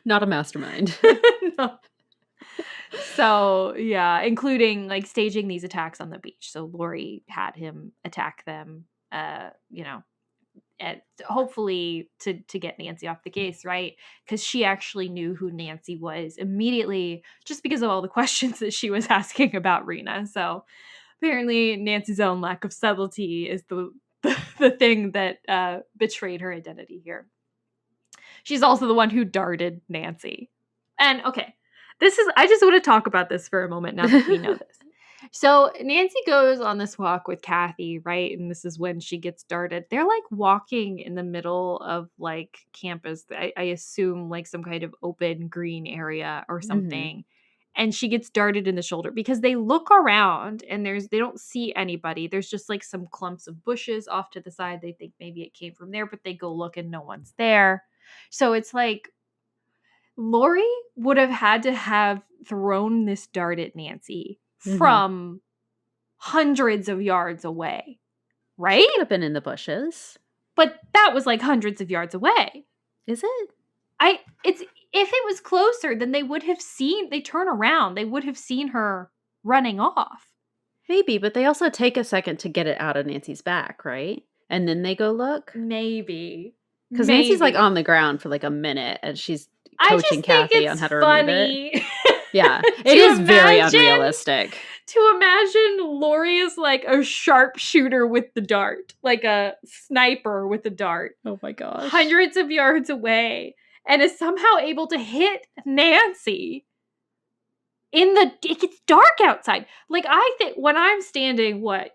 Not a mastermind. No. So, yeah, including like staging these attacks on the beach. So Lori had him attack them, you know, and hopefully to get Nancy off the case, right? Because she actually knew who Nancy was immediately just because of all the questions that she was asking about Rena. So apparently Nancy's own lack of subtlety is the thing that betrayed her identity here. She's also the one who darted Nancy. And okay, I just want to talk about this for a moment now that we know this. So Nancy goes on this walk with Kathy, right? And this is when she gets darted. They're like walking in the middle of like campus. I assume like some kind of open green area or something. And she gets darted in the shoulder because they look around and they don't see anybody. There's just like some clumps of bushes off to the side. They think maybe it came from there, but they go look and no one's there. So it's like Lori would have had to have thrown this dart at Nancy from hundreds of yards away, right? Could have been in the bushes. But that was like hundreds of yards away. Is it? If it was closer, then they turn around. They would have seen her running off. Maybe, but they also take a second to get it out of Nancy's back, right? And then they go look? Maybe. Because Nancy's like on the ground for like a minute and she's coaching Kathy on how to remove it. Yeah, it is very unrealistic. To imagine Lori is like a sharpshooter with the dart, like a sniper with a dart. Oh my gosh. Hundreds of yards away, and is somehow able to hit Nancy. It gets dark outside. Like, I think when I'm standing, like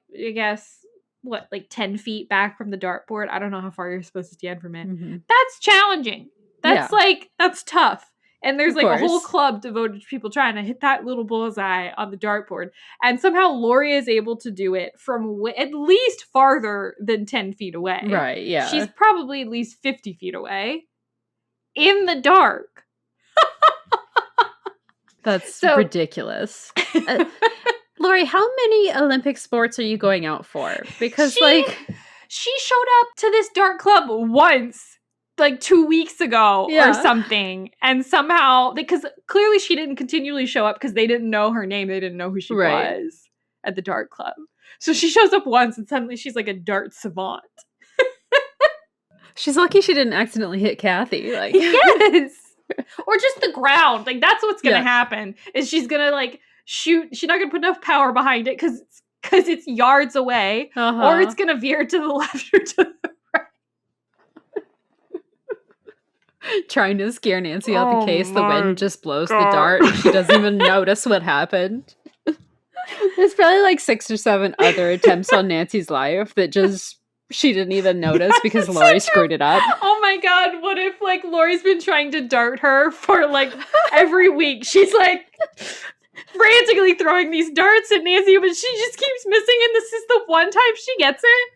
10 feet back from the dartboard, I don't know how far you're supposed to stand from it. That's challenging. That's tough. And there's like a whole club devoted to people trying to hit that little bullseye on the dartboard. And somehow Lori is able to do it from at least farther than 10 feet away. Right, yeah. She's probably at least 50 feet away in the dark. That's ridiculous. Lori, how many Olympic sports are you going out for? Because she showed up to this dart club once. Like 2 weeks ago or something. And somehow, because clearly she didn't continually show up because they didn't know her name. They didn't know who she was at the dart club. So she shows up once and suddenly she's like a dart savant. She's lucky she didn't accidentally hit Kathy. Like, yes. Or just the ground. Like, that's what's going to happen is she's going to like shoot. She's not going to put enough power behind it because it's yards away. Or it's going to veer to the left or to the trying to scare Nancy out the case. The wind just blows the dart and she doesn't even notice what happened. There's probably like 6 or 7 other attempts on Nancy's life that just she didn't even notice because Lori screwed it up. Oh my god, what if like Lori's been trying to dart her for like every week? She's like frantically throwing these darts at Nancy, but she just keeps missing and this is the one time she gets it?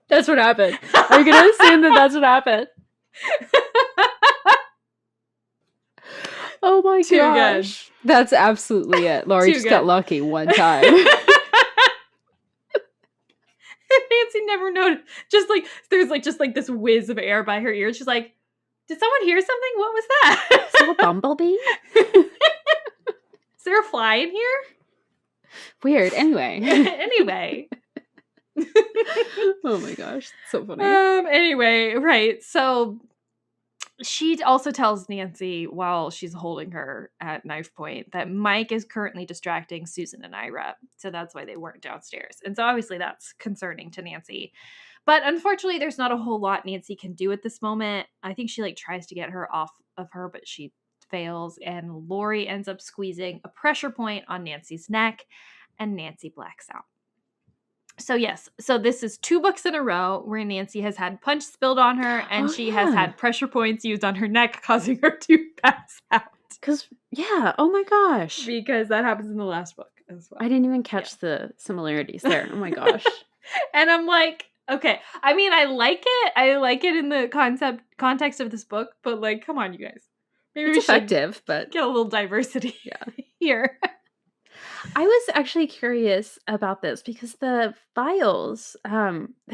That's what happened. Are you gonna assume that that's what happened? Oh my gosh. Good. That's absolutely it. Lori just got lucky one time. Nancy never noticed. Just like there's like just like this whiz of air by her ear. She's like, did someone hear something? What was that? Is that a bumblebee? Is there a fly in here? Weird. Anyway. Oh my gosh. So funny. Anyway, right. So she also tells Nancy while she's holding her at knife point that Mike is currently distracting Susan and Ira. So that's why they weren't downstairs. And so obviously that's concerning to Nancy. But unfortunately, there's not a whole lot Nancy can do at this moment. I think she like tries to get her off of her, but she fails. And Lori ends up squeezing a pressure point on Nancy's neck and Nancy blacks out. So yes, so this is 2 books in a row where Nancy has had punch spilled on her and she has had pressure points used on her neck, causing her to pass out. Oh my gosh. Because that happens in the last book as well. I didn't even catch the similarities there. Oh my gosh. And I'm like, okay. I mean, I like it. I like it in the context of this book, but like, come on, you guys. Maybe it's effective, but get a little diversity here. I was actually curious about this because the files, they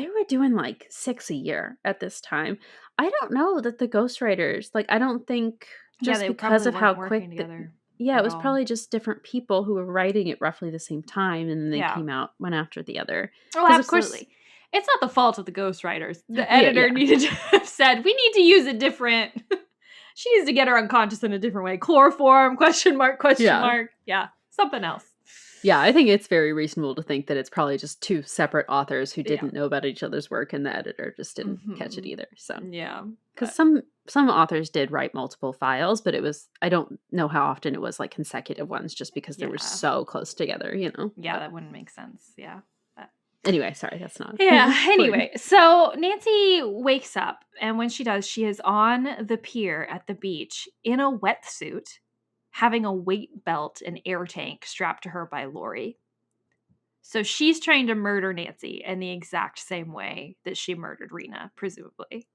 were doing like 6 a year at this time. I don't know that the ghostwriters, like, I don't think just because of how quick, it was probably just different people who were writing it roughly the same time, and then they came out one after the other. Oh, absolutely. Of course, it's not the fault of the ghostwriters. The editor needed to have said, we need to use a different. She needs to get her unconscious in a different way. Chloroform, question mark. Yeah, something else. Yeah, I think it's very reasonable to think that it's probably just two separate authors who didn't know about each other's work, and the editor just didn't catch it either. So Yeah. because some authors did write multiple files, but I don't know how often it was like consecutive ones, just because they were so close together, you know. Yeah, that wouldn't make sense. Yeah. Anyway, sorry, that's not. Yeah. Anyway, so Nancy wakes up, and when she does, she is on the pier at the beach in a wetsuit, having a weight belt and air tank strapped to her by Lori. So she's trying to murder Nancy in the exact same way that she murdered Rena, presumably.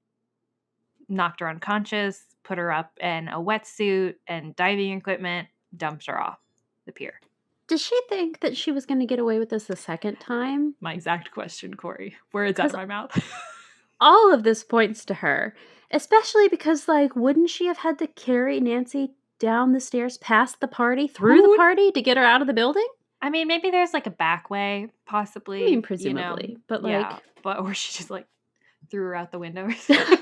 Knocked her unconscious, put her up in a wetsuit and diving equipment, dumped her off the pier. Does she think that she was going to get away with this the second time? My exact question, Kori. Words out of my mouth. All of this points to her, especially because, like, wouldn't she have had to carry Nancy down the stairs past the party, through the party, to get her out of the building? I mean, maybe there's like a back way, possibly. I mean, presumably, but like, yeah, or she just like threw her out the window or something.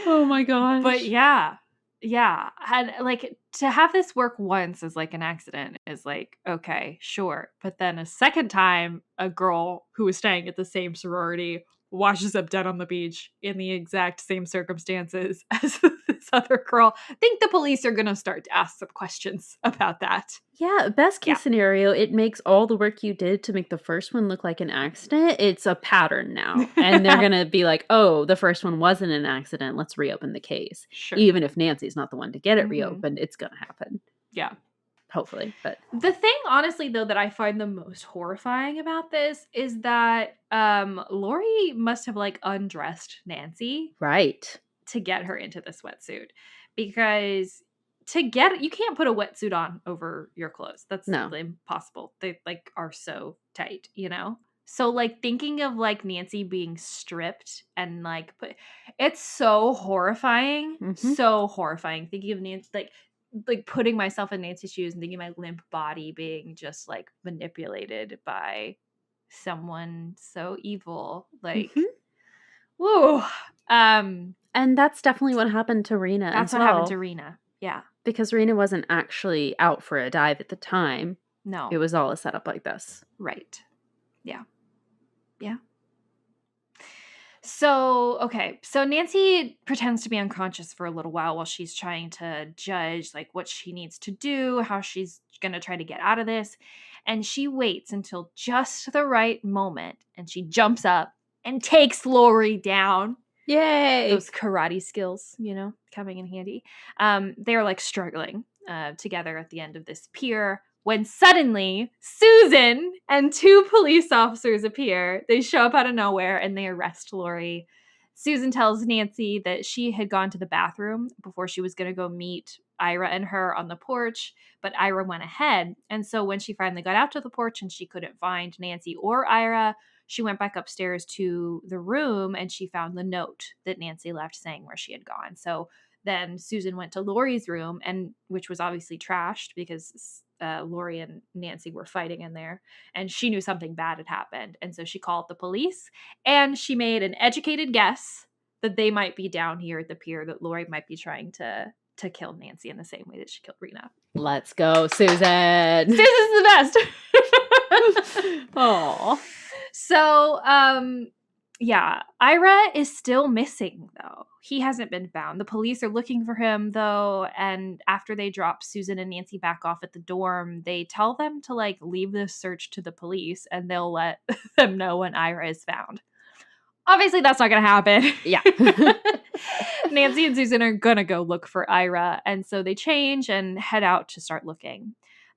Oh my gosh. But yeah, and like to have this work once as like an accident is like, okay, sure, but then a second time, a girl who was staying at the same sorority washes up dead on the beach in the exact same circumstances as this other girl. I think the police are going to start to ask some questions about that. Yeah, best case scenario, it makes all the work you did to make the first one look like an accident. It's a pattern now. And they're going to be like, oh, the first one wasn't an accident. Let's reopen the case. Sure. Even if Nancy's not the one to get it reopened, it's going to happen. Yeah. Hopefully. But the thing, honestly, though, that I find the most horrifying about this is that Lori must have like undressed Nancy. Right. To get her into this wetsuit. Because you can't put a wetsuit on over your clothes. That's simply impossible. They like are so tight, you know? So like thinking of like Nancy being stripped and like it's so horrifying. Mm-hmm. So horrifying. Thinking of Nancy like putting myself in Nancy's shoes and thinking my limp body being just like manipulated by someone so evil. Like woo. And that's definitely what happened to Rena. That's what happened to Rena. Yeah. Because Rena wasn't actually out for a dive at the time. No. It was all a setup like this. Right. Yeah. Yeah. So, okay. So Nancy pretends to be unconscious for a little while she's trying to judge like what she needs to do, how she's going to try to get out of this. And she waits until just the right moment and she jumps up and takes Lori down. Yay! Those karate skills, you know, coming in handy. They're like struggling together at the end of this pier when suddenly Susan and two police officers appear. They show up out of nowhere and they arrest Lori. Susan tells Nancy that she had gone to the bathroom before she was going to go meet Ira and her on the porch, but Ira went ahead. And so when she finally got out to the porch and she couldn't find Nancy or Ira, she went back upstairs to the room and she found the note that Nancy left saying where she had gone. So then Susan went to Lori's room, and which was obviously trashed because Lori and Nancy were fighting in there, and she knew something bad had happened. And so she called the police, and she made an educated guess that they might be down here at the pier, that Lori might be trying to kill Nancy in the same way that she killed Rena. Let's go, Susan. Susan's the best. Aww. So, yeah, Ira is still missing, though. He hasn't been found. The police are looking for him, though, and after they drop Susan and Nancy back off at the dorm, they tell them to, like, leave this search to the police, and they'll let them know when Ira is found. Obviously, that's not going to happen. Yeah. Nancy and Susan are going to go look for Ira, and so they change and head out to start looking.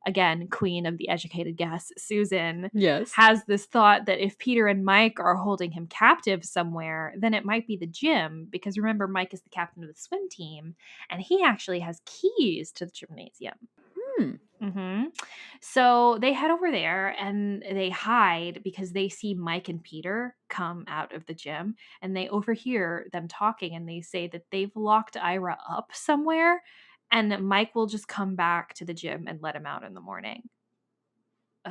Again, queen of the educated guess, Susan has this thought that if Peter and Mike are holding him captive somewhere, then it might be the gym, because remember, Mike is the captain of the swim team, and he actually has keys to the gymnasium. So they head over there and they hide because they see Mike and Peter come out of the gym, and they overhear them talking, and they say that they've locked Ira up somewhere, and Mike will just come back to the gym and let him out in the morning.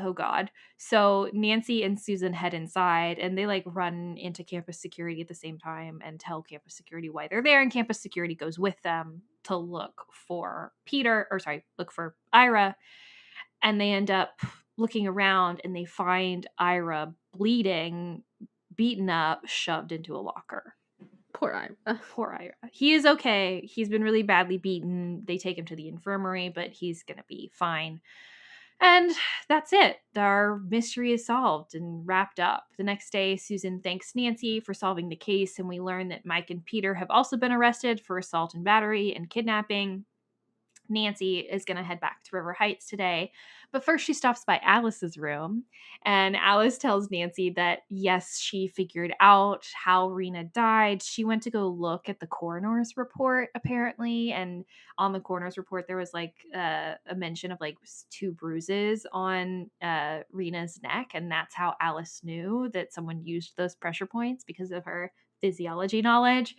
oh God. So Nancy and Susan head inside and they like run into campus security at the same time and tell campus security why they're there. And campus security goes with them to look for look for Ira. And they end up looking around and they find Ira bleeding, beaten up, shoved into a locker. Poor Ira. Poor Ira. He is okay. He's been really badly beaten. They take him to the infirmary, but he's going to be fine. And that's it. Our mystery is solved and wrapped up. The next day, Susan thanks Nancy for solving the case, and we learn that Mike and Peter have also been arrested for assault and battery and kidnapping. Nancy is going to head back to River Heights today. But first she stops by Alice's room, and Alice tells Nancy that, yes, she figured out how Rena died. She went to go look at the coroner's report, apparently. And on the coroner's report, there was like a mention of like 2 bruises on Rena's neck. And that's how Alice knew that someone used those pressure points because of her physiology knowledge.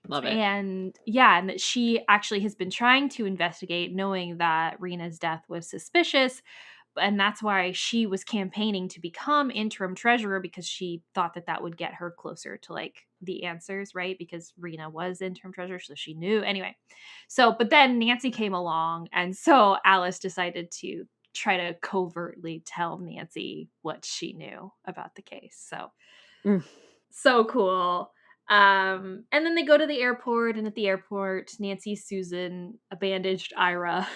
Love it. And yeah, and that she actually has been trying to investigate, knowing that Rena's death was suspicious. And that's why she was campaigning to become interim treasurer, because she thought that that would get her closer to like the answers, right? Because Rena was interim treasurer, so she knew. Anyway, so, but then Nancy came along. And so Alice decided to try to covertly tell Nancy what she knew about the case. So, so cool. And then they go to the airport, and at the airport, Nancy, Susan, a bandaged Ira,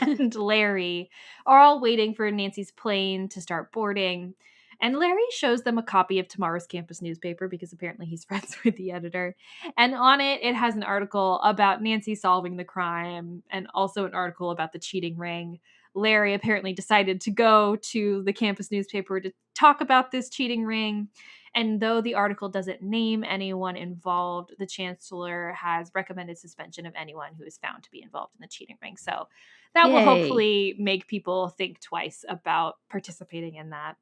and Larry are all waiting for Nancy's plane to start boarding. And Larry shows them a copy of tomorrow's campus newspaper because apparently he's friends with the editor. And on it has an article about Nancy solving the crime and also an article about the cheating ring. Larry apparently decided to go to the campus newspaper to talk about this cheating ring. And though the article doesn't name anyone involved, the chancellor has recommended suspension of anyone who is found to be involved in the cheating ring. So that will hopefully make people think twice about participating in that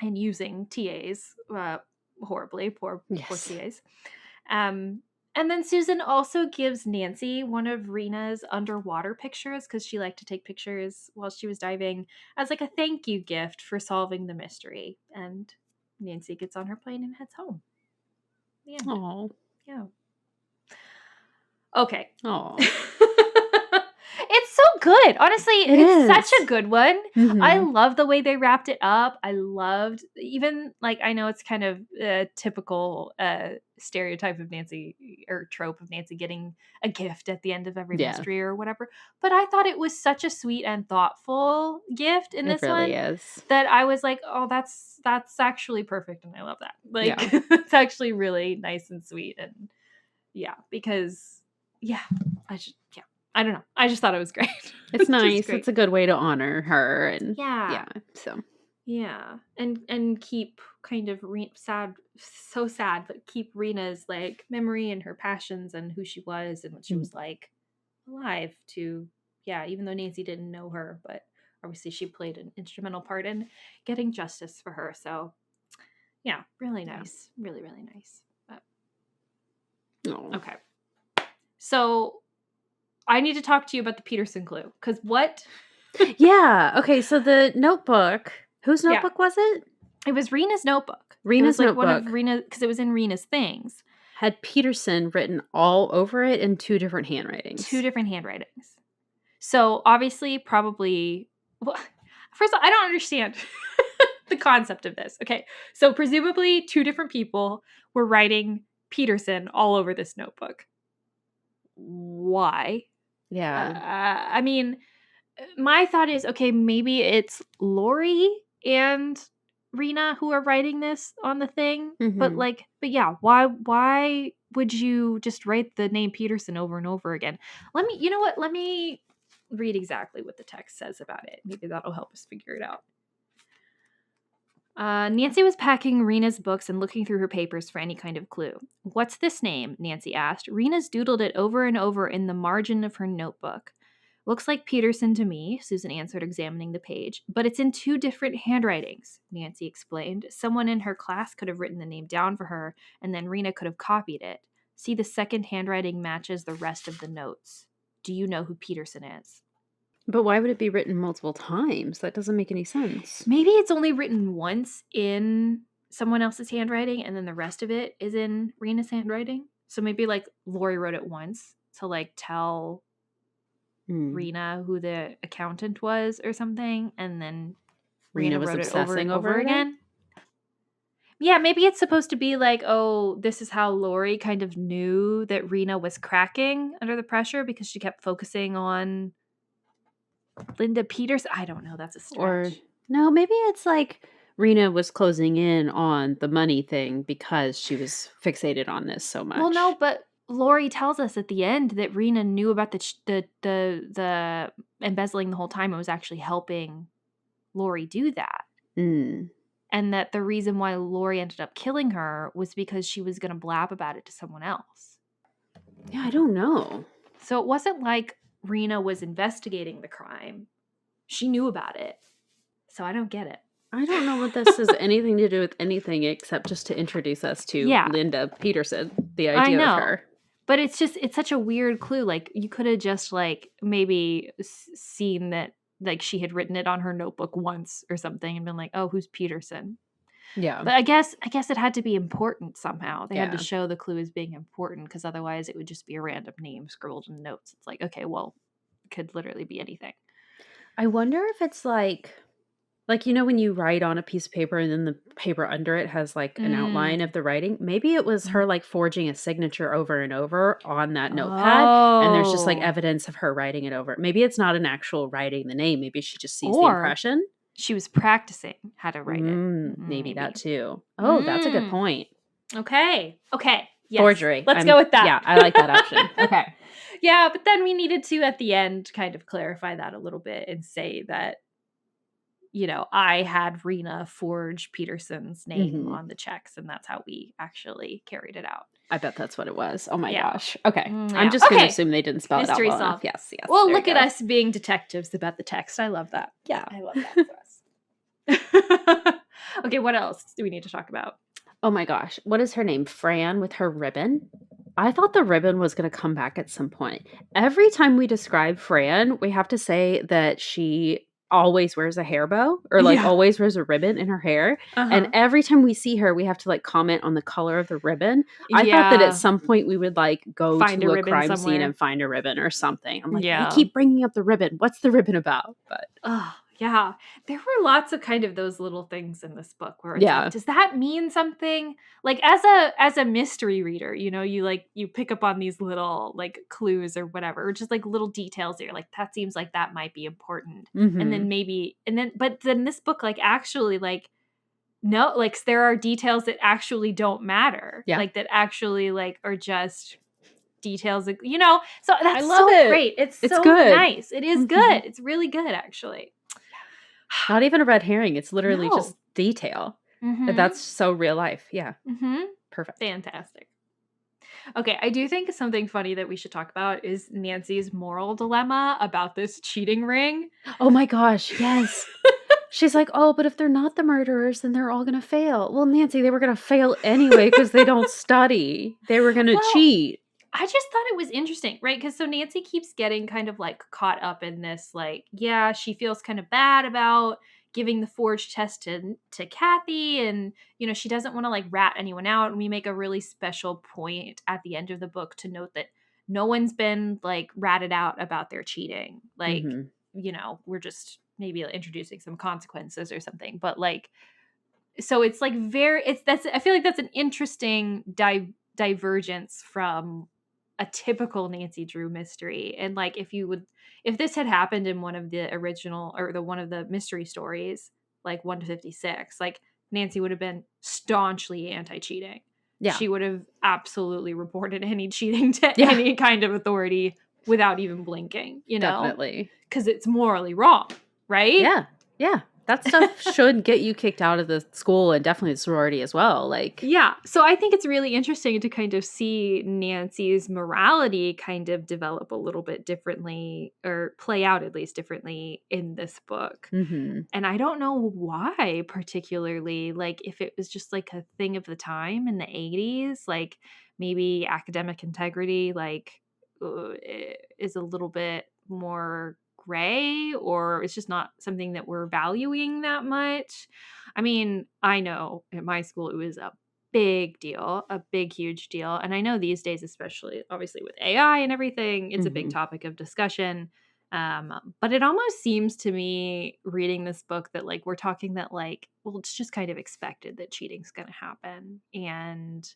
and using TAs horribly, poor TAs. And then Susan also gives Nancy one of Rena's underwater pictures, because she liked to take pictures while she was diving, as like a thank you gift for solving the mystery. And Nancy gets on her plane and heads home. Oh. Yeah. Okay. Oh. It's so good. Honestly, it's such a good one. Mm-hmm. I love the way they wrapped it up. I loved even, like, I know it's kind of a typical stereotype of Nancy, or trope of Nancy getting a gift at the end of every mystery or whatever. But I thought it was such a sweet and thoughtful gift in this one. It really is. That I was like, oh, that's actually perfect. And I love that. Like, it's actually really nice and sweet. And yeah, because I don't know. I just thought it was great. It's nice. It's a good way to honor her, and and keep kind of so sad, but keep Rena's like memory and her passions and who she was and what she was like alive to. Yeah, even though Nancy didn't know her, but obviously she played an instrumental part in getting justice for her. So yeah, really nice, really really nice. But, okay, so. I need to talk to you about the Peterson clue. Because what? Yeah. Okay. So the notebook. Whose notebook was it? It was Rena's notebook. Rena's notebook. One of Rena, because it was in Rena's things. Had Peterson written all over it in 2 different handwritings. 2 different handwritings. So obviously, probably. Well, first of all, I don't understand the concept of this. Okay. So presumably 2 different people were writing Peterson all over this notebook. Why? Yeah. I mean, my thought is, okay, maybe it's Lori and Rena who are writing this on the thing. Mm-hmm. But yeah, why would you just write the name Peterson over and over again? Let me read exactly what the text says about it. Maybe that'll help us figure it out. Nancy was packing Rena's books and looking through her papers for any kind of clue. "What's this name?" Nancy asked. Rena's doodled it over and over in the margin of her notebook. "Looks like Peterson to me," Susan answered, examining the page. "But it's in 2 different handwritings," Nancy explained. "Someone in her class could have written the name down for her, and then Rena could have copied it. See, the second handwriting matches the rest of the notes. Do you know who Peterson is?" But why would it be written multiple times? That doesn't make any sense. Maybe it's only written once in someone else's handwriting, and then the rest of it is in Rena's handwriting. So maybe like Lori wrote it once to like tell Rena who the accountant was or something, and then Rena was wrote it over and obsessing over over it? again. Yeah, maybe it's supposed to be like, oh, this is how Lori kind of knew that Rena was cracking under the pressure because she kept focusing on Linda Peters. I don't know. That's a stretch. Or no, maybe it's like Rena was closing in on the money thing because she was fixated on this so much. Well, no, but Lori tells us at the end that Rena knew about the embezzling the whole time and was actually helping Lori do that. And that the reason why Lori ended up killing her was because she was going to blab about it to someone else. Yeah, I don't know. So it wasn't like Rena was investigating the crime. She knew about it. So I don't get it. I don't know what this has anything to do with anything except just to introduce us to Linda Peterson, the idea of her. But it's such a weird clue. Like, you could have just like maybe seen that like she had written it on her notebook once or something and been like, oh, who's Peterson? Yeah. But I guess it had to be important somehow. They had to show the clue as being important, because otherwise it would just be a random name scribbled in notes. It's like, okay, well, it could literally be anything. I wonder if it's like, you know, when you write on a piece of paper and then the paper under it has like an outline of the writing. Maybe it was her like forging a signature over and over on that notepad. And there's just like evidence of her writing it over. Maybe it's not an actual writing the name. Maybe she just sees the impression. She was practicing how to write it. Maybe that too. Oh, that's a good point. Okay. Yes. Forgery. Let's go with that. Yeah, I like that option. Okay. Yeah, but then we needed to, at the end, kind of clarify that a little bit and say that, you know, I had Rena forge Peterson's name on the checks, and that's how we actually carried it out. I bet that's what it was. Oh my gosh. Okay. Yeah. I'm just going to assume they didn't spell Mystery it out well solved. enough. Yes. Well, look at us being detectives about the text. I love that. Yeah. I love that for us. Okay, what else do we need to talk about? Oh my gosh. What is her name? Fran with her ribbon. I thought the ribbon was going to come back at some point. Every time we describe Fran, we have to say that she always wears a hair bow or like always wears a ribbon in her hair. And every time we see her, we have to like comment on the color of the ribbon. I thought that at some point we would like go find to a crime somewhere. scene and find a ribbon or something. I'm like, I keep bringing up the ribbon. What's the ribbon about? But yeah, there were lots of kind of those little things in this book where it's like, does that mean something? Like as a mystery reader, you know, you pick up on these little like clues or whatever, or just like little details that you're like, that seems like that might be important. And then but then this book like actually like, no, like there are details that actually don't matter. Like that actually like are just details, you know. So that's so great. It's so good. nice. It is good. It's really good actually. Not even a red herring. It's literally just detail. That's so real life. Yeah. Perfect. Fantastic. Okay, I do think something funny that we should talk about is Nancy's moral dilemma about this cheating ring. Oh my gosh, yes. She's like, oh, but if they're not the murderers, then they're all going to fail. Well, Nancy, they were going to fail anyway because they don't study. They were going to cheat. I just thought it was interesting, right? Because so Nancy keeps getting kind of like caught up in this, like, yeah, she feels kind of bad about giving the forged test to Kathy, and you know, she doesn't want to like rat anyone out. And we make a really special point at the end of the book to note that no one's been like ratted out about their cheating. Like, you know, we're just maybe introducing some consequences or something. But like, so it's like I feel like that's an interesting divergence from a typical Nancy Drew mystery. And like if this had happened in one of the original or one of the mystery stories, like 1 to 56, like Nancy would have been staunchly anti-cheating. Yeah. She would have absolutely reported any cheating to any kind of authority without even blinking, you know? Definitely. Because it's morally wrong, right? Yeah. Yeah. That stuff should get you kicked out of the school and definitely the sorority as well. Like, yeah. So I think it's really interesting to kind of see Nancy's morality kind of develop a little bit differently, or play out at least differently in this book. And I don't know why particularly, like if it was just like a thing of the time in the 80s, like maybe academic integrity, like is a little bit more gray, or it's just not something that we're valuing that much. I mean, I know at my school it was a big deal, a big, huge deal. And I know these days, especially obviously with AI and everything, it's a big topic of discussion. But it almost seems to me reading this book that like we're talking that like, well, it's just kind of expected that cheating's going to happen. And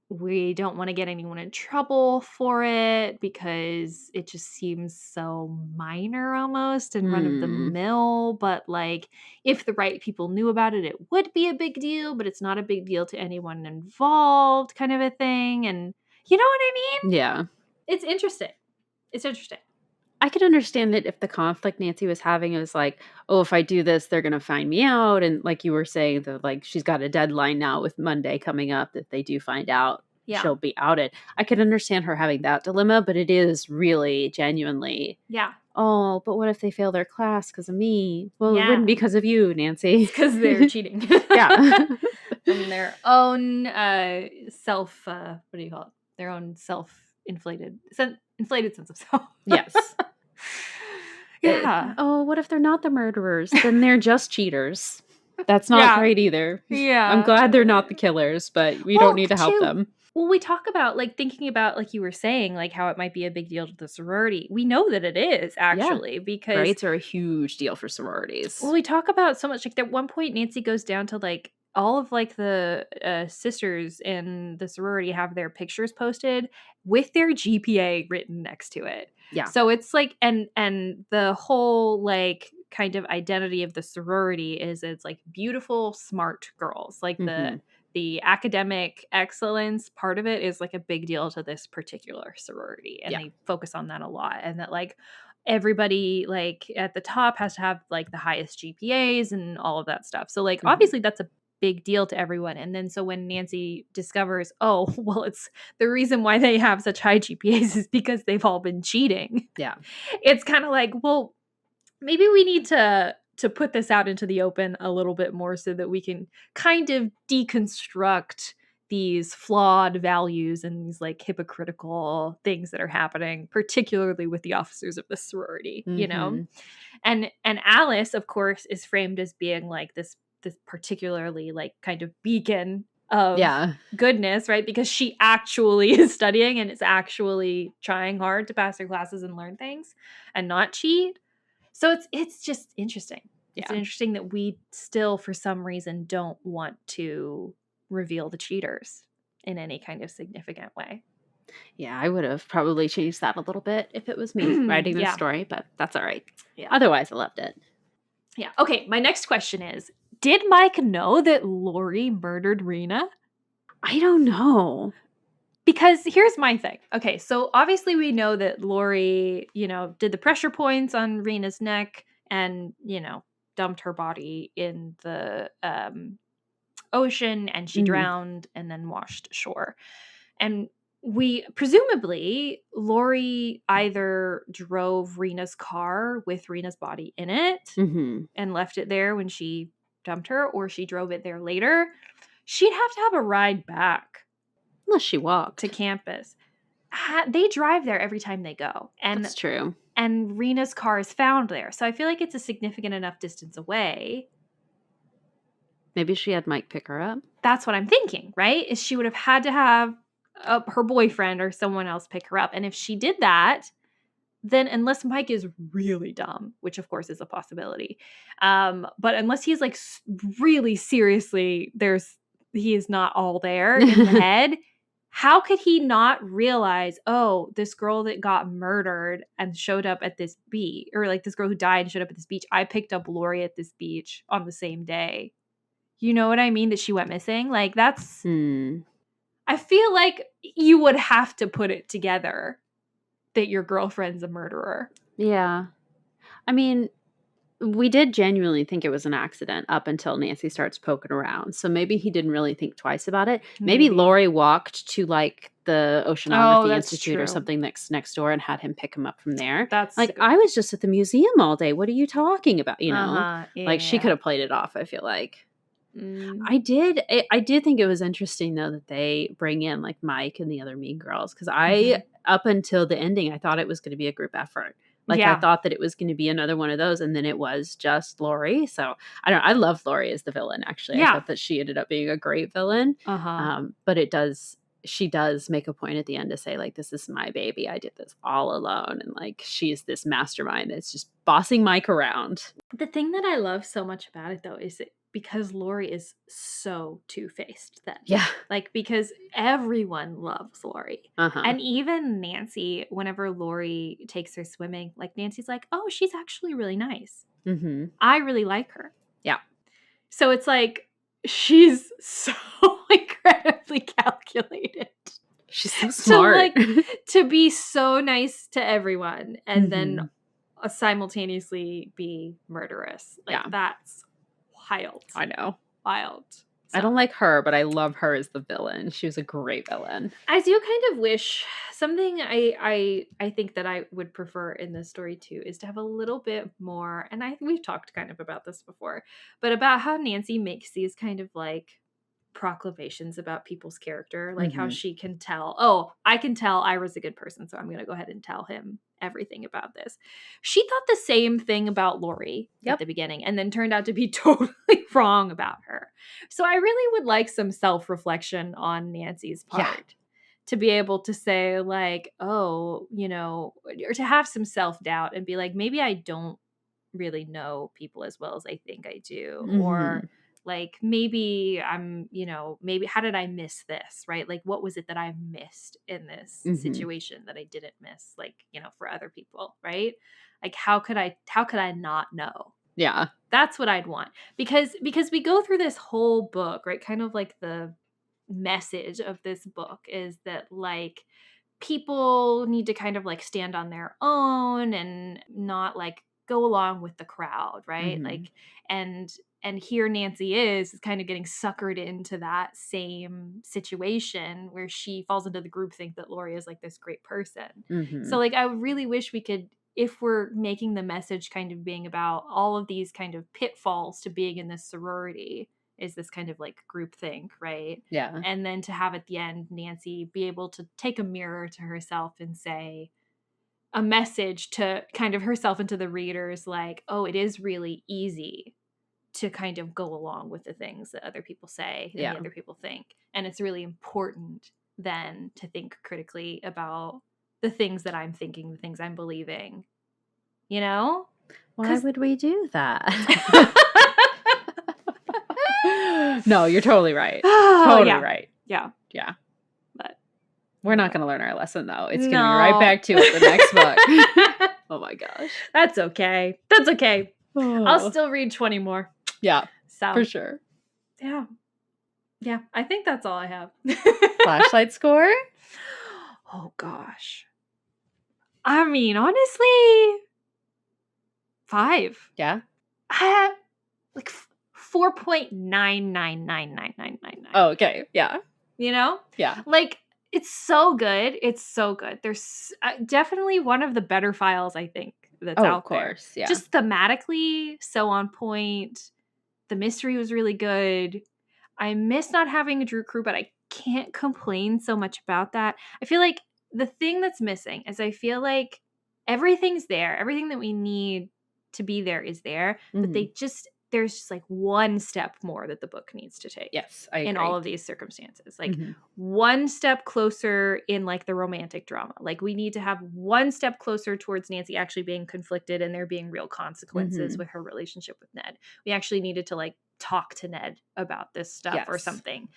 we don't want to get anyone in trouble for it because it just seems so minor almost and run of the mill. But like, if the right people knew about it, it would be a big deal, but it's not a big deal to anyone involved, kind of a thing. And you know what I mean? Yeah. It's interesting. It's interesting. I could understand it if the conflict Nancy was having was like, oh, if I do this, they're going to find me out. And like you were saying, that like she's got a deadline now with Monday coming up. If they do find out, she'll be outed. I could understand her having that dilemma, but it is really genuinely. Yeah. Oh, but what if they fail their class because of me? Well, it wouldn't be because of you, Nancy. Because they're cheating. Yeah. From their own self, what do you call it? Their own inflated sense of self. Yes. Yeah. What if they're not the murderers? Then they're just cheaters. That's not great either. Yeah. I'm glad they're not the killers, but we don't need to help them. Well, we talk about like thinking about like you were saying, like how it might be a big deal to the sorority. We know that it is actually because grades are a huge deal for sororities. Well, we talk about so much like at one point Nancy goes down to like all of like the sisters in the sorority have their pictures posted with their GPA written next to it. Yeah. So it's like and the whole like kind of identity of the sorority is it's like beautiful, smart girls. Like the academic excellence part of it is like a big deal to this particular sorority. And they focus on that a lot. And that like everybody like at the top has to have like the highest GPAs and all of that stuff. So like obviously that's a big deal to everyone. And then so when Nancy discovers, oh, well, it's the reason why they have such high GPAs is because they've all been cheating. Yeah. It's kind of like, well, maybe we need to put this out into the open a little bit more so that we can kind of deconstruct these flawed values and these like hypocritical things that are happening, particularly with the officers of the sorority, you know? And Alice, of course, is framed as being like this particularly like kind of beacon of goodness, right? Because she actually is studying and is actually trying hard to pass her classes and learn things and not cheat. So it's just interesting. It's interesting that we still, for some reason, don't want to reveal the cheaters in any kind of significant way. Yeah, I would have probably changed that a little bit if it was me writing this story, but that's all right. Yeah. Otherwise, I loved it. Yeah. Okay, my next question is, did Mike know that Lori murdered Rena? I don't know. Because here's my thing. Okay, so obviously we know that Lori, you know, did the pressure points on Rena's neck and, you know, dumped her body in the ocean and she drowned and then washed ashore. And presumably, Lori either drove Rena's car with Rena's body in it and left it there when she dumped her, or she drove it there later. She'd have a ride back. Unless she walked. To campus. They drive there every time they go. And that's true. And Rena's car is found there. So I feel like it's a significant enough distance away. Maybe she had Mike pick her up. That's what I'm thinking, right? Is she would have had to have her boyfriend or someone else pick her up. And if she did that, then unless Mike is really dumb, which of course is a possibility, but unless he's like really seriously, he is not all there in the head. How could he not realize, oh, this girl that got murdered and showed up at this beach, or like this girl who died and showed up at this beach, I picked up Lori at this beach on the same day. You know what I mean? That she went missing. Like that's, I feel like you would have to put it together that your girlfriend's a murderer. Yeah. I mean, we did genuinely think it was an accident up until Nancy starts poking around. So maybe he didn't really think twice about it. Maybe Lori walked to like the Oceanography Institute or something next door and had him pick him up from there. That's like, I was just at the museum all day. What are you talking about? You know, like she could have played it off, I feel like. I did think it was interesting though that they bring in like Mike and the other mean girls, because up until the ending I thought it was going to be a group effort. Like I thought that it was going to be another one of those, and then it was just Lori. So I love Lori as the villain. Actually, I thought that she ended up being a great villain. But she does make a point at the end to say, like, this is my baby. I did this all alone. And like, she's this mastermind that's just bossing Mike around. The thing that I love so much about it, though, is that because Lori is so two-faced then. Yeah. Like, because everyone loves Lori. And even Nancy, whenever Lori takes her swimming, like, Nancy's like, oh, she's actually really nice. I really like her. Yeah. So it's like, she's so incredibly calculated. She's so smart. To be so nice to everyone and then simultaneously be murderous. Like, that's wild. I know. Wild. So. I don't like her, but I love her as the villain. She was a great villain. I do kind of wish something I think that I would prefer in this story too is to have a little bit more, and we've talked kind of about this before, but about how Nancy makes these kind of like proclamations about people's character, like how she can tell, oh, I can tell Ira's a good person, so I'm going to go ahead and tell him everything about this. She thought the same thing about Lori at the beginning and then turned out to be totally wrong about her. So I really would like some self-reflection on Nancy's part to be able to say like, oh, you know, or to have some self-doubt and be like, maybe I don't really know people as well as I think I do. Or like, maybe I'm, you know, maybe how did I miss this, right? Like, what was it that I missed in this situation that I didn't miss, like, you know, for other people, right? Like, how could I not know? Yeah. That's what I'd want. Because we go through this whole book, right? Kind of like the message of this book is that, like, people need to kind of like stand on their own and not like go along with the crowd, right? Like, and here Nancy is kind of getting suckered into that same situation where she falls into the groupthink that Lori is like this great person. So like, I really wish we could, if we're making the message kind of being about all of these kind of pitfalls to being in this sorority, is this kind of like groupthink, right? Yeah. And then to have at the end Nancy be able to take a mirror to herself and say a message to kind of herself and to the readers, like, oh, it is really easy to kind of go along with the things that other people say and the other people think. And it's really important then to think critically about the things that I'm thinking, the things I'm believing, you know? Why would we do that? No, you're totally right. Totally right. Yeah. But we're not going to learn our lesson, though. It's going to be right back to it the next book. Oh, my gosh. That's okay. That's okay. Oh. I'll still read 20 more. Yeah, so, for sure. Yeah. Yeah, I think that's all I have. Flashlight score? Oh, gosh. I mean, honestly, 5. Yeah? Like 4.9999999. Oh, okay. Yeah. You know? Yeah. Like, it's so good. It's so good. There's definitely one of the better files, I think, that's out of course. there. Yeah. Just thematically, so on point. The mystery was really good. I miss not having a Drew crew, but I can't complain so much about that. I feel like the thing that's missing is I feel like everything's there. Everything that we need to be there is there, but there's just like one step more that the book needs to take. Yes, I agree. In all of these circumstances. Like one step closer in like the romantic drama. Like we need to have one step closer towards Nancy actually being conflicted and there being real consequences with her relationship with Ned. We actually needed to like talk to Ned about this stuff or something.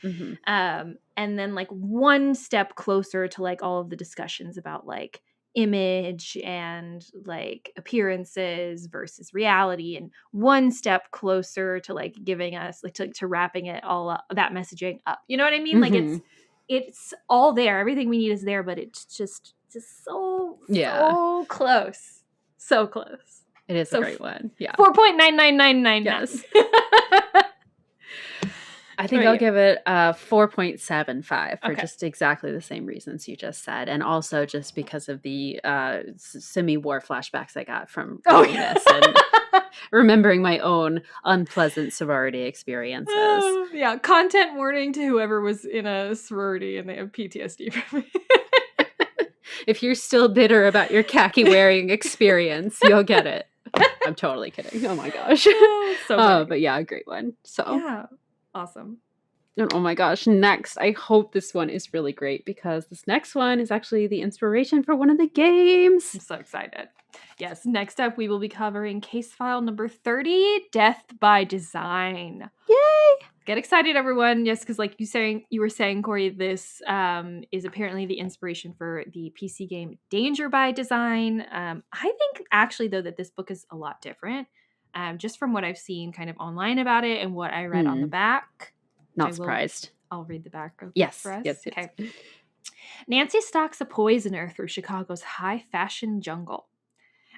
And then like one step closer to like all of the discussions about like image and like appearances versus reality, and one step closer to like giving us like to wrapping it all up, that messaging up, you know what I mean? Like it's all there, everything we need is there, but it's just so close, so close. It is a great one. Yeah. 4.99999. Yes. I think I'll give it 4.75 for just exactly the same reasons you just said. And also just because of the semi-war flashbacks I got from reading this and remembering my own unpleasant sorority experiences. Yeah, content warning to whoever was in a sorority and they have PTSD from it. If you're still bitter about your khaki wearing experience, you'll get it. I'm totally kidding. Oh my gosh. But yeah, a great one. So yeah, awesome. And oh my gosh, next, I hope this one is really great because this next one is actually the inspiration for one of the games. I'm so excited. Yes, next up we will be covering case file number 30, Death by Design. Yay! Get excited, everyone. Yes, because like you were saying, Kori, this is apparently the inspiration for the PC game Danger by Design. I think actually, though, that this book is a lot different. Just from what I've seen kind of online about it and what I read on the back. Not surprised. I'll read the back for us. Yes. Okay. Nancy stalks a poisoner through Chicago's high fashion jungle.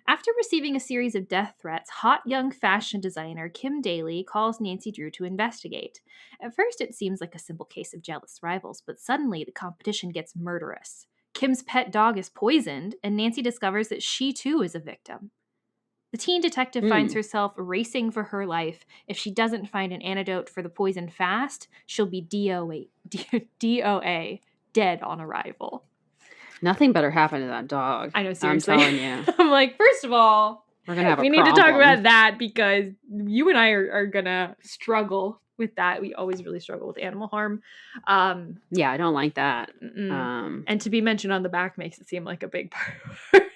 After receiving a series of death threats, hot young fashion designer Kim Daly calls Nancy Drew to investigate. At first, it seems like a simple case of jealous rivals, but suddenly the competition gets murderous. Kim's pet dog is poisoned, and Nancy discovers that she too is a victim. The teen detective finds herself racing for her life. If she doesn't find an antidote for the poison fast, she'll be DOA, dead on arrival. Nothing better happened to that dog. I know, seriously. I'm telling you. I'm like, first of all, we're gonna have we need to talk about that because you and I are gonna struggle with that. We always really struggle with animal harm. Yeah, I don't like that. And to be mentioned on the back makes it seem like a big part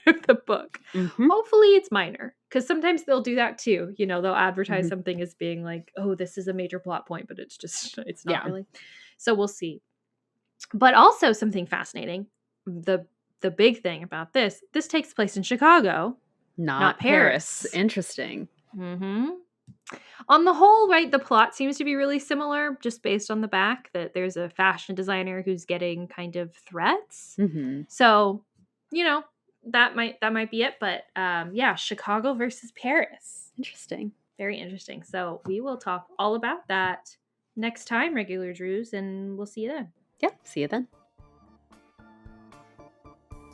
of the book. Mm-hmm. Hopefully it's minor, because sometimes they'll do that too. You know, they'll advertise something as being like, oh, this is a major plot point, but it's not really. So we'll see. But also something fascinating. The big thing about this takes place in Chicago, not Paris. Interesting. Mm-hmm. On the whole, right, the plot seems to be really similar, just based on the back, that there's a fashion designer who's getting kind of threats. Mm-hmm. So, you know, that might be it. But yeah, Chicago versus Paris. Interesting. Very interesting. So we will talk all about that next time, regular Drews, and we'll see you then. Yep, see you then.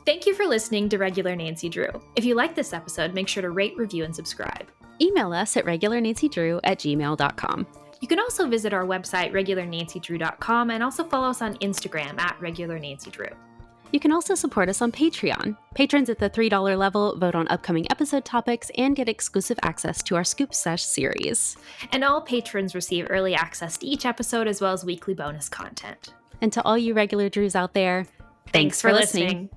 Thank you for listening to Regular Nancy Drew. If you like this episode, make sure to rate, review, and subscribe. Email us at regularnancydrew@gmail.com. You can also visit our website, regularnancydrew.com, and also follow us on Instagram at regularnancydrew. You can also support us on Patreon. Patrons at the $3 level vote on upcoming episode topics and get exclusive access to our Scoop Sesh series. And all patrons receive early access to each episode as well as weekly bonus content. And to all you regular Drews out there, thanks for listening.